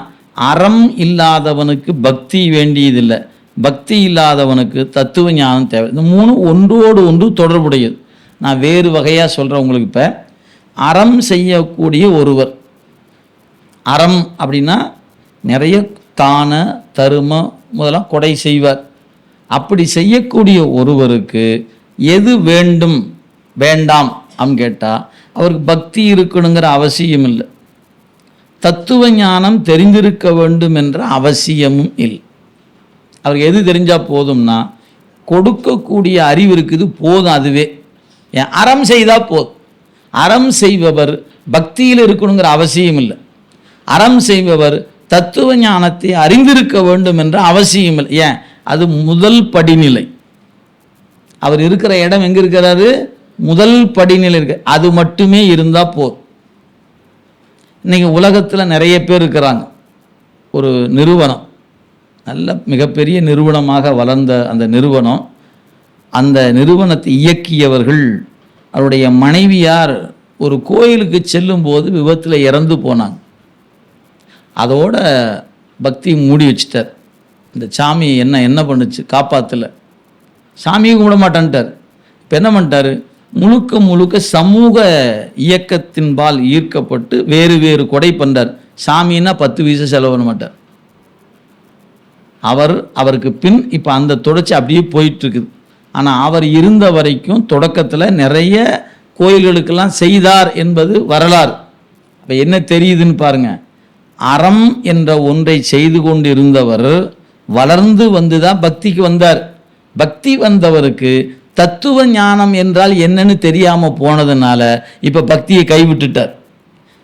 அறம் இல்லாதவனுக்கு பக்தி வேண்டியதில்லை, பக்தி இல்லாதவனுக்கு தத்துவ ஞானம் தேவை. இந்த மூணு ஒன்றோடு ஒன்று தொடர்புடையது. நான் வேறு வகையாக சொல்கிறேன் உங்களுக்கு. இப்போ அறம் செய்யக்கூடிய ஒருவர், அறம் அப்படின்னா நிறைய தான தரும முதலாம் கொடை செய்வார். அப்படி செய்யக்கூடிய ஒருவருக்கு எது வேண்டும் வேண்டாம் அப்படின்னு கேட்டால் அவருக்கு பக்தி இருக்கணுங்கிற அவசியம் இல்லை, தத்துவ ஞானம் தெரிந்திருக்க வேண்டும் என்ற அவசியமும் இல்லை. அவருக்கு எது தெரிஞ்சால் போதும்னா, கொடுக்கக்கூடிய அறிவு இருக்குது போதும், அதுவே. ஏன் அறம் செய்தால் போதும். அறம் செய்பவர் பக்தியில் இருக்கணுங்கிற அவசியம் இல்லை, அறம் செய்பவர் தத்துவ ஞானத்தை அறிந்திருக்க வேண்டும் என்ற அவசியம் இல்லை. ஏன்? அது முதல் படிநிலை. அவர் இருக்கிற இடம் எங்கே இருக்கிறாரு? முதல் படிநிலை இருக்கு. அது மட்டுமே இருந்தால் போதும். இன்னைக்கு உலகத்தில் நிறைய பேர் இருக்கிறாங்க. ஒரு நிறுவனம், நல்ல மிகப்பெரிய நிறுவனமாக வளர்ந்த அந்த நிறுவனம், அந்த நிறுவனத்தை இயக்கியவர்கள் அவருடைய மனைவியார் ஒரு கோயிலுக்கு செல்லும்போது விபத்தில் இறந்து போனாங்க. அதோட பக்தி மூடி வச்சிட்டார். இந்த சாமி என்ன பண்ணுச்சு? காப்பாற்றலை. சாமியை கும்பிட மாட்டான்ட்டார். இப்போ என்ன பண்ணிட்டார்? முழுக்க முழுக்க சமூக இயக்கத்தின்பால் ஈர்க்கப்பட்டு வேறு வேறு கொடை பண்ணுறார். சாமின்னா 10 பைசா செலவு பண்ண மாட்டார். அவருக்கு பின் இப்போ அந்த தொடர்ச்சி அப்படியே போயிட்டுருக்குது. ஆனால் அவர் இருந்த வரைக்கும் தொடக்கத்தில் நிறைய கோயில்களுக்கெல்லாம் செய்தார் என்பது வரலாறு. இப்போ என்ன தெரியுதுன்னு பாருங்கள். அறம் என்ற ஒன்றை செய்து கொண்டு இருந்தவர் வளர்ந்து வந்து தான் பக்திக்கு வந்தார். பக்தி வந்தவருக்கு தத்துவ ஞானம் என்றால் என்னன்னு தெரியாமல் போனதுனால இப்போ பக்தியை கைவிட்டுட்டார்.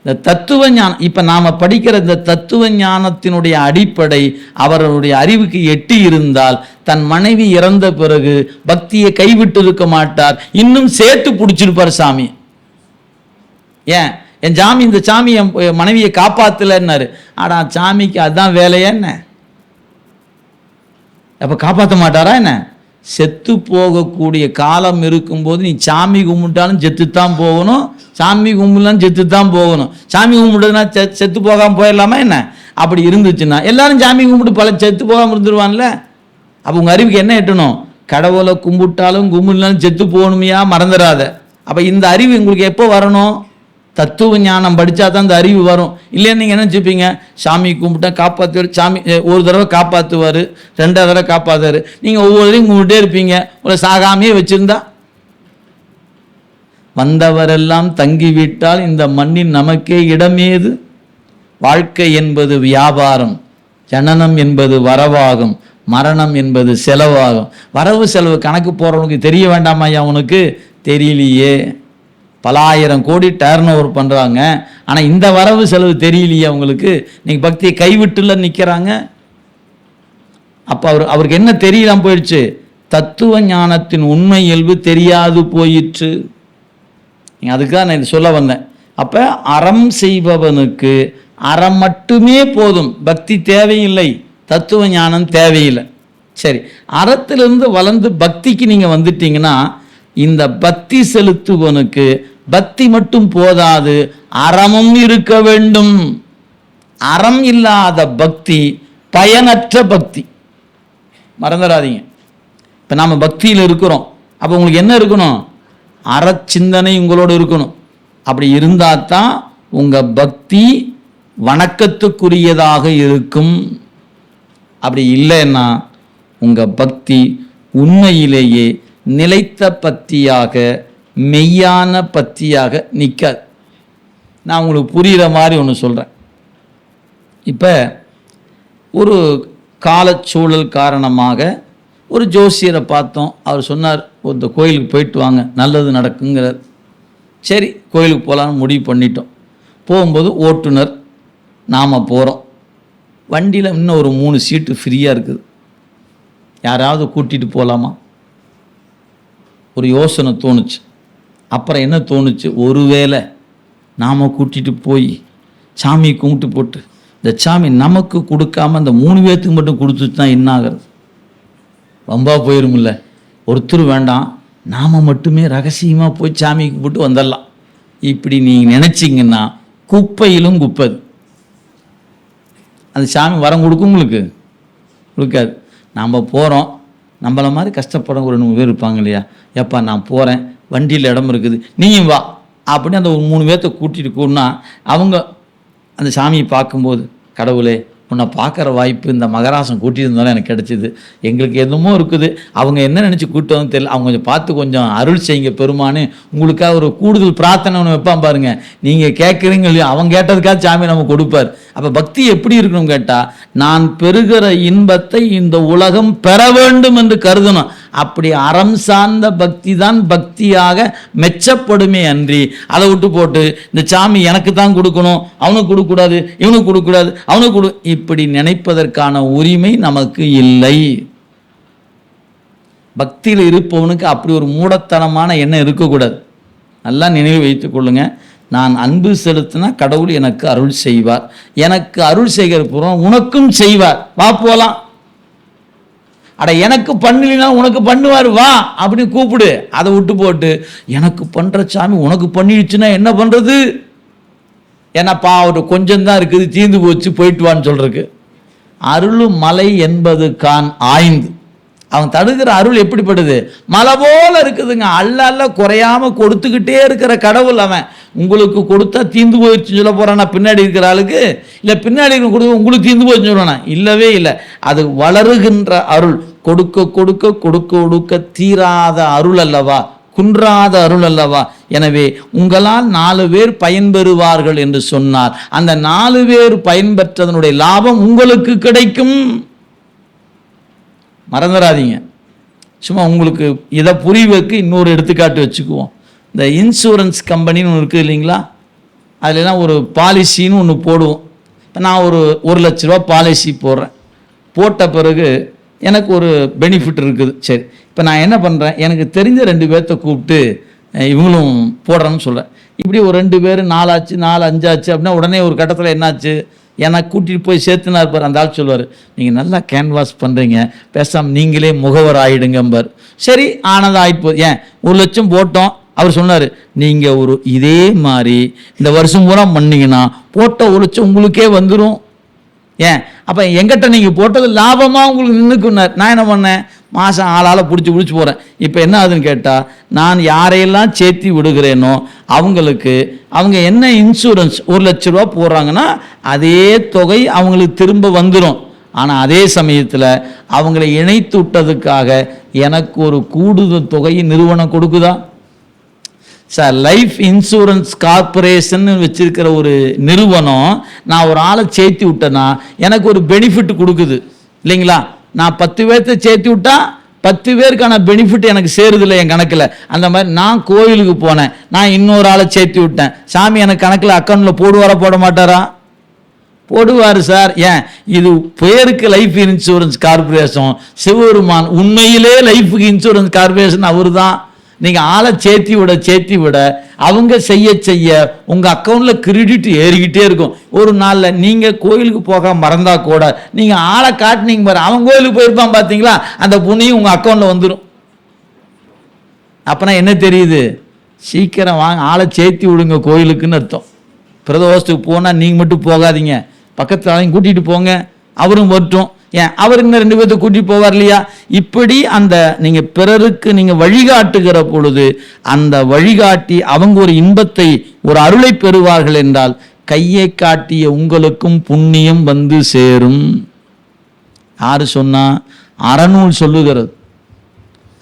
இந்த தத்துவ ஞானம், இப்போ நாம் படிக்கிற இந்த தத்துவ ஞானத்தினுடைய அடிப்படை அவருடைய அறிவுக்கு எட்டி இருந்தால் தன் மனைவி இறந்த பிறகு பக்தியை கைவிட்டு இருக்க மாட்டார், இன்னும் சேர்த்து பிடிச்சிருப்பார் சாமி. ஏன்? என் சாமி, இந்த சாமி என் மனைவியை காப்பாற்றலைன்னாரு. ஆனால் சாமிக்கு அதுதான் வேலையா என்ன? அப்போ காப்பாற்ற மாட்டாரா என்ன? செத்து போகக்கூடிய காலம் இருக்கும்போது நீ சாமி கும்பிட்டாலும் செத்துத்தான் போகணும், சாமி கும்பிடலாம் செத்துத்தான் போகணும். சாமி கும்பிடுதுன்னா செத்து போகாமல் போயிடலாமா என்ன? அப்படி இருந்துச்சுன்னா எல்லாரும் சாமி கும்பிட்டு பல செத்து போகாமல் இருந்துருவான்ல. அப்போ உங்கள் அறிவுக்கு என்ன எட்டணும்? கடவுளை கும்பிட்டாலும் கும்பிடலாம் செத்து போகணுமையா, மறந்துடாத. அப்போ இந்த அறிவு உங்களுக்கு எப்போ வரணும்? தத்துவ ஞானம் படித்தா தான் இந்த அறிவு வரும். இல்லைன்னு நீங்கள் என்ன நினச்சிப்பீங்க? சாமி கும்பிட்டா காப்பாற்றுவார், சாமி ஒரு தடவை காப்பாற்றுவார், 2வது தடவை காப்பாற்றுவார். நீங்கள் ஒவ்வொருத்தையும் கும்பிட்டே இருப்பீங்க. உங்களை சாகாமையே வச்சுருந்தா, வந்தவரெல்லாம் தங்கிவிட்டால் இந்த மண்ணின் நமக்கே இடமேது? வாழ்க்கை என்பது வியாபாரம், ஜனனம் என்பது வரவாகும், மரணம் என்பது செலவாகும். வரவு செலவு கணக்கு போகிறவனுக்கு தெரிய வேண்டாமா? அவனுக்கு தெரியலையே. பல 1000 கோடி டர்ன் ஓவர் பண்ணுறாங்க, ஆனால் இந்த வரவு செலவு தெரியலையே அவங்களுக்கு. நீங்கள் பக்தியை கைவிட்டுல நிற்கிறாங்க. அப்போ அவருக்கு என்ன தெரியலாம் போயிடுச்சு? தத்துவ ஞானத்தின் உண்மை இயல்பு தெரியாது போயிற்று. அதுக்காக நான் இது சொல்ல வந்தேன். அப்போ அறம் செய்பவனுக்கு அறம் மட்டுமே போதும், பக்தி தேவையில்லை, தத்துவ ஞானம் தேவையில்லை. சரி, அறத்திலிருந்து வளர்ந்து பக்திக்கு நீங்கள் வந்துட்டீங்கன்னா, இந்த பக்தி செலுத்துவனுக்கு பக்தி மட்டும் போதாது, அறமும் இருக்க வேண்டும். அறம் இல்லாத பக்தி பயனற்ற பக்தி. மறந்துடாதீங்க. இப்போ நாம் பக்தியில் இருக்கிறோம், அப்போ உங்களுக்கு என்ன இருக்கணும்? அறச்சிந்தனை உங்களோடு இருக்கணும். அப்படி இருந்தால் தான் உங்கள் பக்தி வணக்கத்துக்குரியதாக இருக்கும். அப்படி இல்லைன்னா உங்கள் பக்தி உண்மையிலேயே நிலைத்த பக்தியாக, மெய்யான பக்தியாக நிற்காது. நான் உங்களுக்கு புரிகிற மாதிரி ஒன்று சொல்கிறேன். இப்போ ஒரு காலச்சூழல் காரணமாக ஒரு ஜோசியரை பார்த்தோம். அவர் சொன்னார், இந்த கோயிலுக்கு போயிட்டு வாங்க, நல்லது நடக்குங்கிறார். சரி, கோயிலுக்கு போகலான்னு முடிவு பண்ணிட்டோம். போகும்போது ஓட்டுநர், நாம் போகிறோம். வண்டியில் இன்னும் ஒரு 3 சீட்டு ஃப்ரீயாக இருக்குது. யாராவது கூட்டிகிட்டு போகலாமா? ஒரு யோசனை தோணுச்சு. அப்புறம் என்ன தோணுச்சு? ஒருவேளை நாம் கூட்டிகிட்டு போய் சாமியை கும்பிட்டு போட்டு இந்த சாமி நமக்கு கொடுக்காம அந்த 3 பேர்த்துக்கு மட்டும் கொடுத்துட்டு தான் என்ன ஆகிறது? வம்பா போயிருமில்ல. ஒருத்தர் வேண்டாம், நாம் மட்டுமே ரகசியமாக போய் சாமி கும்பிட்டு வந்துடலாம். இப்படி நீங்கள் நினச்சிங்கன்னா குப்பையிலும் குப்பது. அந்த சாமி வரம் கொடுக்கும் உங்களுக்கு? கொடுக்காது. நாம் போகிறோம், நம்மளை மாதிரி கஷ்டப்பட ஒரு 2 பேர் இருப்பாங்க இல்லையா, எப்பா நான் போகிறேன், வண்டியில் இடம் இருக்குது, நீயும் வா அப்படின்னு அந்த ஒரு 3 பேர்த்த கூட்டிகிட்டு போனா அவங்க அந்த சாமியை பார்க்கும்போது, கடவுளே உன்னை பார்க்குற வாய்ப்பு இந்த மகராசம் கூட்டியிருந்தாலும் எனக்கு கிடச்சிது, எங்களுக்கு என்னமோ இருக்குது, அவங்க என்ன நினச்சி கூட்டவும் தெரியல, அவங்க கொஞ்சம் பார்த்து கொஞ்சம் அருள் செய்யுங்க பெருமானு உங்களுக்காக ஒரு கூடுதல் பிரார்த்தனை ஒன்று வைப்பான் பாருங்க. நீங்கள் கேட்குறீங்க இல்லையா, அவன் கேட்டதுக்காக சாமி நம்ம கொடுப்பார். அப்போ பக்தி எப்படி இருக்கணும் கேட்டால், நான் பெறுகிற இன்பத்தை இந்த உலகம் பெற வேண்டும் என்று கருதணும். அப்படி அறம் சார்ந்த பக்தி தான் பக்தியாக மெச்சப்படுமே அன்றி அதை விட்டு போட்டு இந்த சாமி எனக்கு தான் கொடுக்கணும், அவனுக்கு கொடுக்கக்கூடாது, இவனுக்கு கொடுக்கக்கூடாது, அவனுக்கு கொடு, இப்படி நினைப்பதற்கான உரிமை நமக்கு இல்லை. பக்தியில் இருப்பவனுக்கு அப்படி ஒரு மூடத்தனமான எண்ணம் இருக்கக்கூடாது. நல்லா நினைவு வைத்துக் கொள்ளுங்க. நான் அன்பு செலுத்தினா கடவுள் எனக்கு அருள் செய்வார், எனக்கு அருள் செய்கிற பூர்வம் உனக்கும் செய்வார், வா போலாம். அட எனக்கு பண்ணலினா உனக்கு பண்ணுவார், வா அப்படின்னு கூப்பிடு. அதை விட்டு போட்டு எனக்கு பண்ணுற சாமி உனக்கு பண்ணிடுச்சுன்னா என்ன பண்ணுறது, ஏன்னாப்பா அவர் கொஞ்சம் தான் இருக்குது, தீர்ந்து போச்சு, போயிட்டு வான்னு சொல்றதுக்கு. அருள் மலை என்பது கான் ஆய்ந்து. அவன் தடுக்கிற அருள் எப்படிப்படுது, மலை போல இருக்குதுங்க. அல்ல குறையாம கொடுத்துக்கிட்டே இருக்கிற கடவுள் அவன். உங்களுக்கு கொடுத்தா தீந்து போயிடுச்சுன்னு சொல்ல போறானா பின்னாடி இருக்கிற ஆளுக்கு? இல்லை பின்னாடி கொடுக்க உங்களுக்கு தீந்து போயிடுச்சுன்னு சொல்றானா? இல்லவே இல்லை. அது வளருகின்ற அருள். கொடுக்க கொடுக்க கொடுக்க கொடுக்க தீராத அருள் அல்லவா, குன்றாத அருள் அல்லவா. எனவே உங்களால் 4 பேர் பயன்பெறுவார்கள் என்று சொன்னார், அந்த 4 பேர் பயன்பெற்றதனுடைய லாபம் உங்களுக்கு கிடைக்கும். மறந்துடாதீங்க. சும்மா உங்களுக்கு இதை புரிவதற்கு இன்னொரு எடுத்துக்காட்டு வச்சுக்குவோம். இந்த இன்சூரன்ஸ் கம்பெனின்னு ஒன்று இருக்குது இல்லைங்களா, அதுலாம் ஒரு பாலிசின்னு ஒன்று போடுவோம். இப்போ நான் ஒரு 1 லட்ச ரூபா பாலிசி போடுறேன். போட்ட பிறகு எனக்கு ஒரு பெனிஃபிட் இருக்குது. சரி, இப்போ நான் என்ன பண்ணுறேன், எனக்கு தெரிஞ்ச 2 பேர்த்த கூப்பிட்டு இவங்களும் போடுறேன்னு சொல்கிறேன். இப்படி ஒரு 2 பேர் 4 ஆச்சு, 4 5 ஆச்சு அப்படின்னா உடனே ஒரு கட்டத்தில் என்னாச்சு, எனக்கு கூட்டிகிட்டு போய் சேர்த்துனா இருப்பார். அந்த ஆள் சொல்லுவார், நீங்கள் நல்லா கேன்வாஸ் பண்ணுறீங்க, பேசாமல் நீங்களே முகவர் ஆகிடுங்கம்பார். சரி, ஆனது ஆகிப்போது. ஏன் 1 லட்சம் போட்டோம். அவர் சொன்னார், நீங்கள் ஒரு இதே மாதிரி இந்த வருஷம் பூரா பண்ணிங்கன்னா போட்ட 1 லட்சம் உங்களுக்கே வந்துடும். ஏன் அப்போ எங்கிட்ட நீங்கள் போட்டது லாபமாக உங்களுக்கு நின்றுக்குன்னார். நான் என்ன பண்ணேன், மாதம் ஆளால் பிடிச்சி போகிறேன். இப்போ என்ன ஆகுதுன்னு கேட்டால், நான் யாரையெல்லாம் சேர்த்தி விடுகிறேனோ அவங்களுக்கு அவங்க என்ன இன்சூரன்ஸ் 1 லட்ச ரூபா போடுறாங்கன்னா அதே தொகை அவங்களுக்கு திரும்ப வந்துடும். ஆனால் அதே சமயத்தில் அவங்களை இணைத்து விட்டதுக்காக எனக்கு ஒரு கூடுதல் தொகையை நிறுவனம் கொடுக்குதா? சார், லைஃப் இன்சூரன்ஸ் கார்பரேஷன் வச்சிருக்கிற ஒரு நிறுவனம் நான் ஒரு ஆளை சேர்த்து விட்டேன்னா எனக்கு ஒரு பெனிஃபிட் கொடுக்குது இல்லைங்களா? நான் 10 பேர்த்த சேர்த்து விட்டா 10 பேருக்கான பெனிஃபிட் எனக்கு சேருதில்லை என் கணக்கில். அந்த மாதிரி நான் கோயிலுக்கு போனேன், நான் இன்னொரு ஆளை சேர்த்து விட்டேன், சாமி எனக்கு கணக்கில் அக்கௌண்ட்டில் போடுவாரா போட மாட்டாரா? போடுவார் சார். ஏன், இது பேருக்கு லைஃப் இன்சூரன்ஸ் கார்பரேஷன், சிவபெருமான் உண்மையிலே லைஃப் இன்சூரன்ஸ் கார்பரேஷன் அவர் தான். நீங்கள் ஆளை சேர்த்தி விட அவங்க செய்ய உங்கள் அக்கௌண்ட்டில் கிரெடிட் ஏறிக்கிட்டே இருக்கும். ஒரு நாளில் நீங்கள் கோயிலுக்கு போக மறந்தா கூட நீங்கள் ஆளை காட்டினீங்க பாரு, அவன் கோயிலுக்கு போயிருப்பான் பார்த்தீங்களா, அந்த புண்ணியம் உங்கள் அக்கௌண்ட்டில் வந்துடும். அப்போனா என்ன தெரியுது, சீக்கிரம் வாங்க ஆளை சேர்த்தி விடுங்க கோயிலுக்குன்னு அர்த்தம். பிரதோஷத்துக்கு போனால் நீங்கள் மட்டும் போகாதீங்க, பக்கத்தில் ஆளையும் கூட்டிகிட்டு போங்க, அவரும் வரட்டும். ஏன், அவர் இன்னும் 2 பேர்த்த கூட்டிட்டு போவார் இல்லையா? இப்படி அந்த நீங்கள் பிறருக்கு நீங்கள் வழிகாட்டுகிற பொழுது அந்த வழிகாட்டி அவங்க ஒரு இன்பத்தை ஒரு அருளை பெறுவார்கள் என்றால் கையை காட்டிய உங்களுக்கும் புண்ணியம் வந்து சேரும். யாரு சொன்னா? அறநூல் சொல்லுகிறது.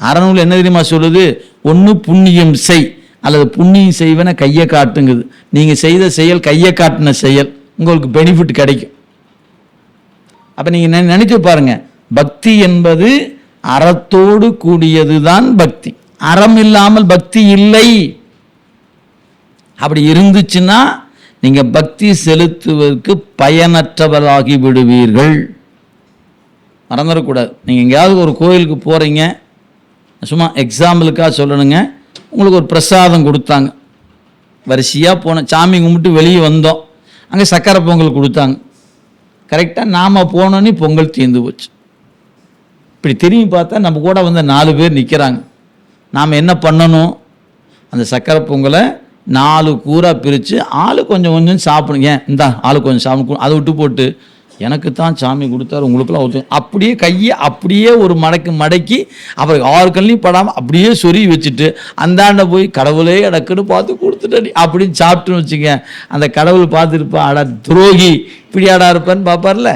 அறநூல் என்ன தெரியுமா சொல்லுது? ஒன்று புண்ணியம் செய், அல்லது புண்ணியம் செய்வன கையை காட்டுங்குது. நீங்கள் செய்த செயல் கையை காட்டின செயல், உங்களுக்கு பெனிஃபிட் கிடைக்கும். அப்போ நீங்கள் நினைச்சு பாருங்க, பக்தி என்பது அறத்தோடு கூடியது தான் பக்தி. அறம் இல்லாமல் பக்தி இல்லை. அப்படி இருந்துச்சுன்னா நீங்கள் பக்தி செலுத்துவதற்கு பயனற்றவராகி விடுவீர்கள். மறந்துடக்கூடாது. நீங்கள் எங்கேயாவது ஒரு கோயிலுக்கு போகிறீங்க, சும்மா எக்ஸாம்பிளுக்காக சொல்லணுங்க, உங்களுக்கு ஒரு பிரசாதம் கொடுத்தாங்க, வரிசையாக போனோம், சாமி கும்பிட்டு வெளியே வந்தோம், அங்கே சக்கரை பொங்கல் கொடுத்தாங்க. கரெக்டாக நாம் போனோன்னே பொங்கல் தீர்ந்து போச்சு. இப்படி திரும்பி பார்த்தா நம்ம கூட வந்து 4 பேர் நிற்கிறாங்க. நாம் என்ன பண்ணணும்? அந்த சக்கரை பொங்கலை 4 கூறாக பிரித்து ஆளு கொஞ்சம் கொஞ்சம் சாப்பிடுங்க. இந்தா ஆளு கொஞ்சம் சாப்பிடணும். அதை விட்டு போட்டு எனக்கு தான் சாமி கொடுத்தாரு உங்களுக்குலாம் ஒருத்தர் அப்படியே கையை அப்படியே ஒரு மடக்கி அப்புறம் 6 கல்லையும் படாமல் அப்படியே சொருகி வச்சுட்டு அந்தாண்ட போய் கடவுளே எனக்குன்னு பார்த்து கொடுத்துட்டடி அப்படின்னு சாப்பிட்டுன்னு வச்சுங்க. அந்த கடவுள் பார்த்துருப்பா, அடா துரோகி இப்படி ஆடா இருப்பான்னு பார்ப்பார்ல.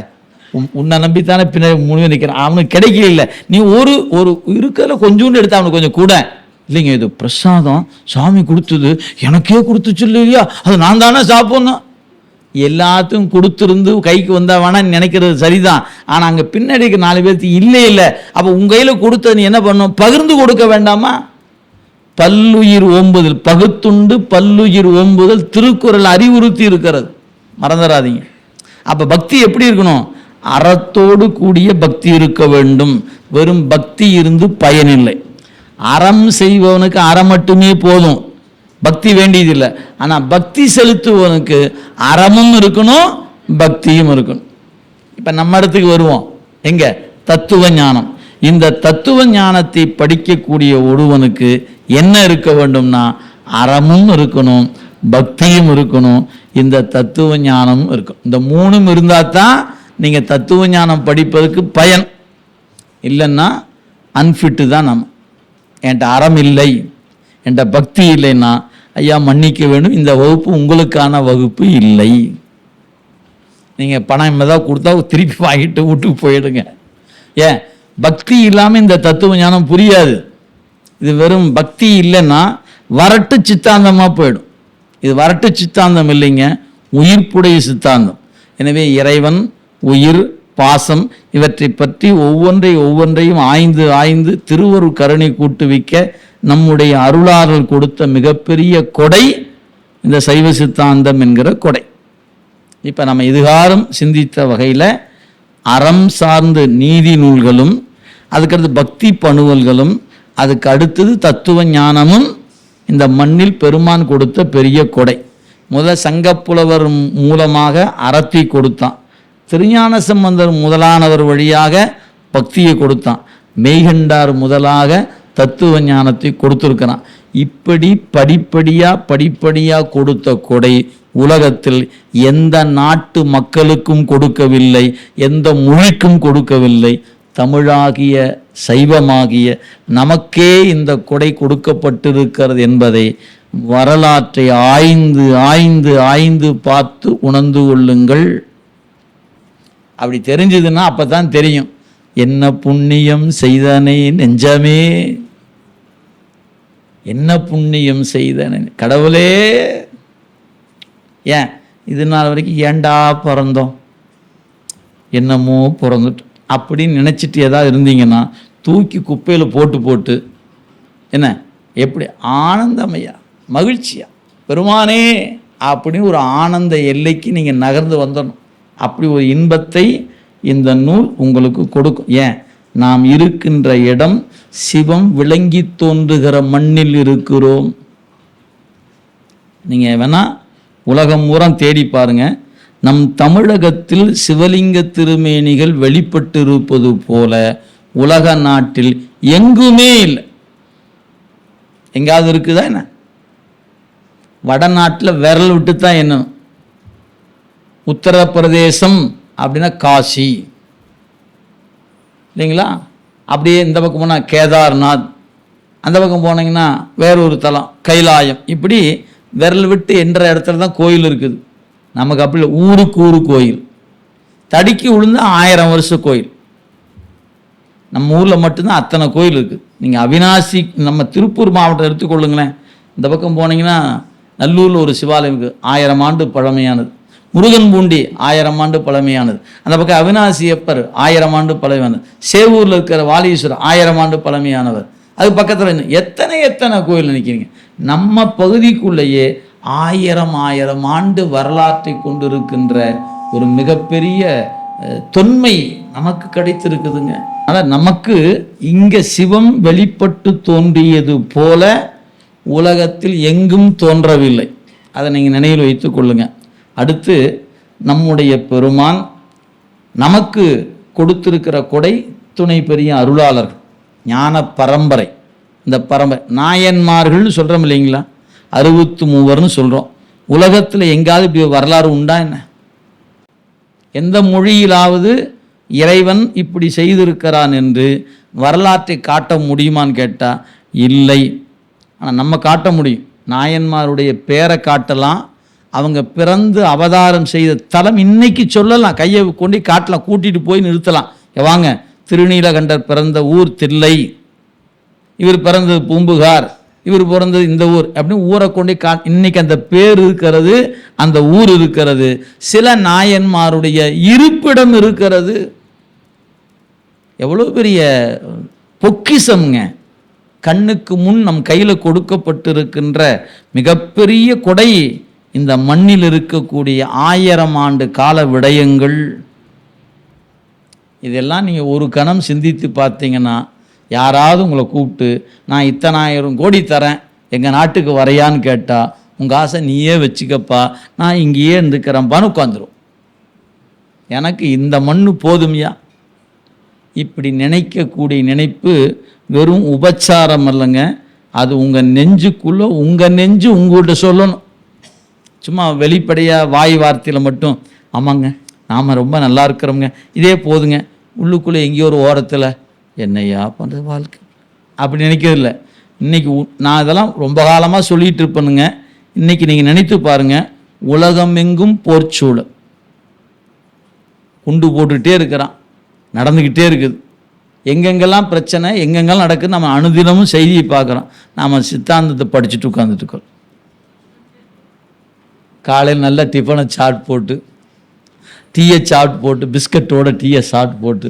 உன்னை நம்பித்தானே பின்னாடி 3 பேர் நிற்கிறான், அவனுக்கு கிடைக்கல. நீ ஒரு ஒரு இருக்கிறதுல கொஞ்சோண்டு எடுத்து அவனுக்கு கொஞ்சம் கூட இல்லைங்க, இது பிரசாதம் சாமி கொடுத்தது எனக்கே கொடுத்துச்சு இல்லையா, அது நான் தானே சாப்பிட்ணும். எல்லாத்தையும் கொடுத்துருந்து கைக்கு வந்தா வேணான்னு நினைக்கிறது சரிதான். ஆனால் அங்கே பின்னாடி 4 பேருக்கு இல்லை. அப்போ உங்கள் கையில் கொடுத்த நீ என்ன பண்ணும்? பகிர்ந்து கொடுக்க வேண்டாமா? பல்லுயிர் ஓம்புதல், பகுத்துண்டு பல்லுயிர் ஓம்புதல் திருக்குறள் அறிவுறுத்தி இருக்கிறது, மறந்துடாதீங்க. அப்போ பக்தி எப்படி இருக்கணும்? அறத்தோடு கூடிய பக்தி இருக்க வேண்டும். வெறும் பக்தி இருந்து பயனில்லை. அறம் செய்பவனுக்கு அறம் மட்டுமே போதும், பக்தி வேண்டியதில்லை. ஆனால் பக்தி செலுத்துவனுக்கு அறமும் இருக்கணும், பக்தியும் இருக்கணும். இப்போ நம்ம இடத்துக்கு வருவோம். எங்க? தத்துவ ஞானம். இந்த தத்துவ ஞானத்தை படிக்கக்கூடிய ஒருவனுக்கு என்ன இருக்க வேண்டும்னா அறமும் இருக்கணும், பக்தியும் இருக்கணும், இந்த தத்துவ ஞானமும் இருக்கும். இந்த 3ம் இருந்தால் தான் நீங்கள் தத்துவ ஞானம் படிப்பதற்கு பயன். இல்லைன்னா அன்ஃபிட்டு தான். நம்ம என்கிட்ட அறம் இல்லை, என்கிட்ட பக்தி இல்லைன்னா ஐயா மன்னிக்க வேண்டும், இந்த வகுப்பு உங்களுக்கான வகுப்பு இல்லை. நீங்கள் பணம் ஏதாவது கொடுத்தா திருப்பி வாங்கிட்டு வீட்டுக்கு போயிடுங்க. ஏன்? பக்தி இல்லாமல் இந்த தத்துவ ஞானம் புரியாது. இது வெறும் பக்தி இல்லைன்னா வரட்டு சித்தாந்தமாக போயிடும். இது வரட்டு சித்தாந்தம் இல்லைங்க, உயிர்ப்புடைய சித்தாந்தம். எனவே இறைவன், உயிர், பாசம் இவற்றை பற்றி ஒவ்வொன்றையும் ஆய்ந்து திருவருள் கருணை கூட்டுவிக்க நம்முடைய அருளாளர் கொடுத்த மிகப்பெரிய கொடை இந்த சைவ சித்தாந்தம் என்கிற கொடை. இப்போ நம்ம இதுகாரம் சிந்தித்த வகையில் அறம் சார்ந்த நீதி நூல்களும், அதுக்கடுத்து பக்தி பணுவல்களும், அதுக்கு அடுத்தது தத்துவ ஞானமும் இந்த மண்ணில் பெருமான் கொடுத்த பெரிய கொடை. முதல் சங்கப்புலவர் மூலமாக அறத்தை கொடுத்தான், திருஞான சம்பந்தர் முதலானவர் வழியாக பக்தியை கொடுத்தான், மெய்கண்டார் முதலாக தத்துவ ஞானத்தை கொடுத்துருக்கிறான். இப்படி படிப்படியாக கொடுத்த கொடை உலகத்தில் எந்த நாட்டு மக்களுக்கும் கொடுக்கவில்லை, எந்த மொழிக்கும் கொடுக்கவில்லை. தமிழாகிய சைவமாகிய நமக்கே இந்த கொடை கொடுக்கப்பட்டிருக்கிறது என்பதை வரலாற்றை ஆய்ந்து பார்த்து உணர்ந்து கொள்ளுங்கள். அப்படி தெரிஞ்சதுன்னா அப்பதான் தெரியும், என்ன புண்ணியம் செய்தனை நெஞ்சமே, என்ன புண்ணியம் செய்தனை கடவுளே. ஏன் இது நாள் வரைக்கும் ஏண்டா பிறந்தோம், என்னமோ பிறந்துட்டு அப்படின்னு நினச்சிட்டு ஏதாவது இருந்தீங்கன்னா தூக்கி குப்பையில் போட்டு என்ன எப்படி ஆனந்தமையா மகிழ்ச்சியா பெருமானே அப்படின்னு ஒரு ஆனந்த எல்லைக்கு நீங்கள் நகர்ந்து வந்துடணும். அப்படி ஒரு இன்பத்தை இந்த நூல் உங்களுக்கு கொடுக்கும். ஏன்? நாம் இருக்கின்ற இடம் சிவம் விளங்கி தோன்றுகிற மண்ணில் இருக்கிறோம். நீங்கள் வேணா உலகம் பூரா தேடி பாருங்க, நம் தமிழகத்தில் சிவலிங்க திருமேனிகள் வெளிப்பட்டிருப்பது போல உலக நாட்டில் எங்குமே இல்லை. எங்காவது இருக்குதா என்ன? வடநாட்டில் விரல் விட்டு தான் என்ன, உத்தரப்பிரதேசம் அப்படின்னா காசி இல்லைங்களா? அப்படியே இந்த பக்கம் போனால் கேதார்நாத், அந்த பக்கம் போனீங்கன்னா வேறொரு தலம் கைலாயம். இப்படி விரல் விட்டு என்ற இடத்துல தான் கோயில் இருக்குது. நமக்கு அப்படி ஊருக்கு ஊரு கோயில், தடிக்கு விழுந்த 1000 வருஷ கோயில். நம்ம ஊரில் மட்டும்தான் அத்தனை கோயில் இருக்குது. நீங்கள் அவினாசி நம்ம திருப்பூர் மாவட்டம் எடுத்துக்கொள்ளுங்களேன், இந்த பக்கம் போனீங்கன்னா நல்லூரில் ஒரு சிவாலயம் இருக்குது, 1000 ஆண்டு பழமையானது. முருகன் பூண்டி 1000 ஆண்டு பழமையானது. அந்த பக்கம் அவினாசியப்பர் 1000 ஆண்டு பழமையானது. சேவூரில் இருக்கிற வாலீஸ்வரர் 1000 ஆண்டு பழமையானவர். அது பக்கத்தில் எத்தனை கோயில் நிற்கிறீங்க. நம்ம பகுதிக்குள்ளேயே 1000 ஆண்டு வரலாற்றை கொண்டிருக்கின்ற ஒரு மிகப்பெரிய தொன்மை நமக்கு கிடைத்திருக்குதுங்க. ஆனால் நமக்கு இங்கே சிவம் வெளிப்பட்டு தோன்றியது போல உலகத்தில் எங்கும் தோன்றவில்லை. அதை நீங்கள் நினைவில் வைத்து கொள்ளுங்க. அடுத்து நம்முடைய பெருமான் நமக்கு கொடுத்திருக்கிற கொடை துணை பெரிய அருளாளர்கள், ஞான பரம்பரை. இந்த பரம்பரை நாயன்மார்கள்னு சொல்கிறோம் இல்லைங்களா, 63 சொல்கிறோம். உலகத்தில் எங்காவது இப்படி வரலாறு உண்டா என்ன? எந்த மொழியிலாவது இறைவன் இப்படி செய்திருக்கிறான் என்று வரலாற்றை காட்ட முடியுமான்னு கேட்டால் இல்லை. ஆனால் நம்ம காட்ட முடியும். நாயன்மாருடைய பேரை காட்டலாம், அவங்க பிறந்து அவதாரம் செய்த தலம் இன்னைக்கு சொல்லலாம், கையை கொண்டு காட்டலாம், கூட்டிகிட்டு போய் நிறுத்தலாம். வாங்க, திருநீலகண்டர் பிறந்த ஊர் தில்லை, இவர் பிறந்தது பூம்புகார், இவர் பிறந்தது இந்த ஊர் அப்படின்னு ஊரை கொண்டு இன்னைக்கு அந்த பேர் இருக்கிறது, அந்த ஊர் இருக்கிறது, சில நாயன்மாருடைய இருப்பிடம் இருக்கிறது. எவ்வளோ பெரிய பொக்கிஷம்ங்க! கண்ணுக்கு முன் நம் கையில் கொடுக்கப்பட்டிருக்கின்ற மிகப்பெரிய கொடை இந்த மண்ணில் இருக்கக்கூடிய 1000 ஆண்டு கால விடயங்கள். இதெல்லாம் நீங்கள் ஒரு கணம் சிந்தித்து பார்த்தீங்கன்னா, யாராவது உங்களை கூப்பிட்டு நான் 1000 கோடி தரேன் எங்கள் நாட்டுக்கு வரையான்னு கேட்டால், உங்கள் ஆசை நீயே வச்சுக்கப்பா, நான் இங்கேயே இருந்துக்கிறேன்ப்பான்னு உட்காந்துரும். எனக்கு இந்த மண் போதுமையா? இப்படி நினைக்கக்கூடிய நினைப்பு வெறும் உபச்சாரம் அல்லங்க, அது உங்கள் நெஞ்சுக்குள்ளே, உங்கள் நெஞ்சு உங்கள்கிட்ட சொல்லணும். சும்மா வெளிப்படையாக வாய் வார்த்தையில் மட்டும் ஆமாங்க நாம் ரொம்ப நல்லா இருக்கிறோங்க, இதே போதுங்க, உள்ளுக்குள்ளே எங்கேயோ ஒரு ஓரத்தில் என்னையா பண்ணுறது வாழ்க்கை அப்படி நினைக்கிறதில்ல. இன்றைக்கி நான் இதெல்லாம் ரொம்ப காலமாக சொல்லிகிட்டு இருப்பேனுங்க. இன்றைக்கி நீங்கள் நினைத்து பாருங்கள், உலகம் எங்கும் போர்ச்சூழல் குண்டு போட்டுக்கிட்டே இருக்கிறான், நடந்துக்கிட்டே இருக்குது. எங்கெங்கெல்லாம் பிரச்சனை, எங்கெங்கெல்லாம் நடக்குது, நம்ம அனுதினமும் செய்தியை பார்க்குறோம். நாம் சித்தாந்தத்தை படிச்சுட்டு உட்காந்துட்டுருக்கோம். காலையில் நல்ல டிஃபனை சாட் போட்டு, டீயை சாட் போட்டு, பிஸ்கட்டோட டீயை சாட் போட்டு,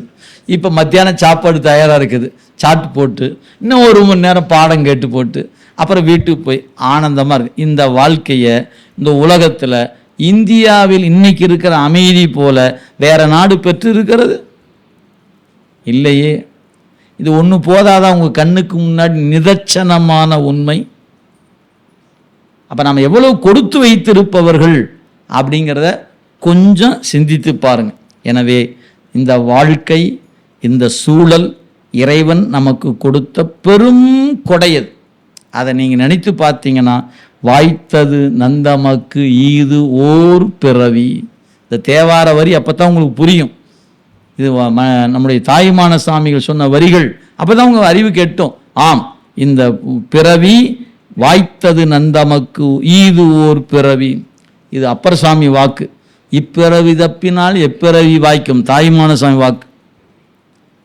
இப்போ மத்தியானம் சாப்பாடு தயாராக இருக்குது, சாட் போட்டு, இன்னும் 1 மணி நேரம் பாடம் கேட்டு போட்டு, அப்புறம் வீட்டுக்கு போய் ஆனந்தமாக இருக்குது. இந்த வாழ்க்கையை இந்த உலகத்தில் இந்தியாவில் இன்னைக்கு இருக்கிற அமைதி போல வேற நாடு பெற்று இருக்கிறது இல்லையே. இது ஒன்று போதாதான் உங்கள் கண்ணுக்கு முன்னாடி நிதர்சனமான உண்மை. அப்போ நாம் எவ்வளோ கொடுத்து வைத்திருப்பவர்கள் அப்படிங்கிறத கொஞ்சம் சிந்தித்து பாருங்கள். எனவே இந்த வாழ்க்கை, இந்த சூழல் இறைவன் நமக்கு கொடுத்த பெரும் கொடையது. அதை நீங்கள் நினைத்து பார்த்தீங்கன்னா, வாய்த்தது நந்தமக்கு ஈது ஓர் பிறவி. இந்த தேவார வரி அப்போ தான் உங்களுக்கு புரியும். இது நம்முடைய தாயுமான சாமிகள் சொன்ன வரிகள். அப்போ தான் உங்கள் அறிவு கேட்டோம். ஆம், இந்த பிறவி வாய்த்தது நந்தமக்கு ஈது ஓர் பிறவி. இது அப்பர் சாமி வாக்கு. இப்பிறவி தப்பினால் எப்பிறவி வாய்க்கும், தாயுமான சாமி வாக்கு.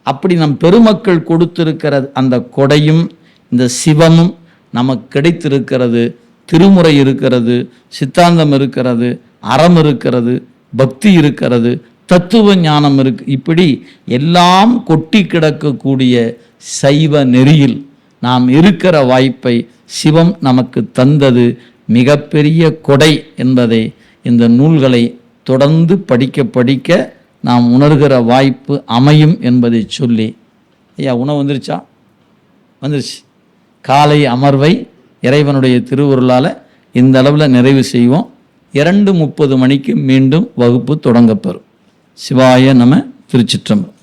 அப்படி நம் பெருமக்கள் கொடுத்திருக்கிறது அந்த கொடையும் இந்த சிவமும் நமக்கு கிடைத்திருக்கிறது. திருமுறை இருக்கிறது, சித்தாந்தம் இருக்கிறது, அறம் இருக்கிறது, பக்தி இருக்கிறது, தத்துவ ஞானம் இருக்கு. இப்படி எல்லாம் கொட்டி கிடக்கக்கூடிய சைவ நெறியில் நாம் இருக்கிற வாய்ப்பை சிவம் நமக்கு தந்தது மிகப்பெரிய கொடை என்பதை இந்த நூல்களை தொடர்ந்து படிக்க படிக்க நாம் உணர்கிற வாய்ப்பு அமையும் என்பதை சொல்லி, ஐயா உணவு வந்துருச்சா? வந்துருச்சு. காலை அமர்வை இறைவனுடைய திருவுருளால் இந்த அளவில் நிறைவு செய்வோம். 2:30 மணிக்கு மீண்டும் வகுப்பு தொடங்கப்பெறும். சிவாய நம. திருச்சிற்றம்பலம்.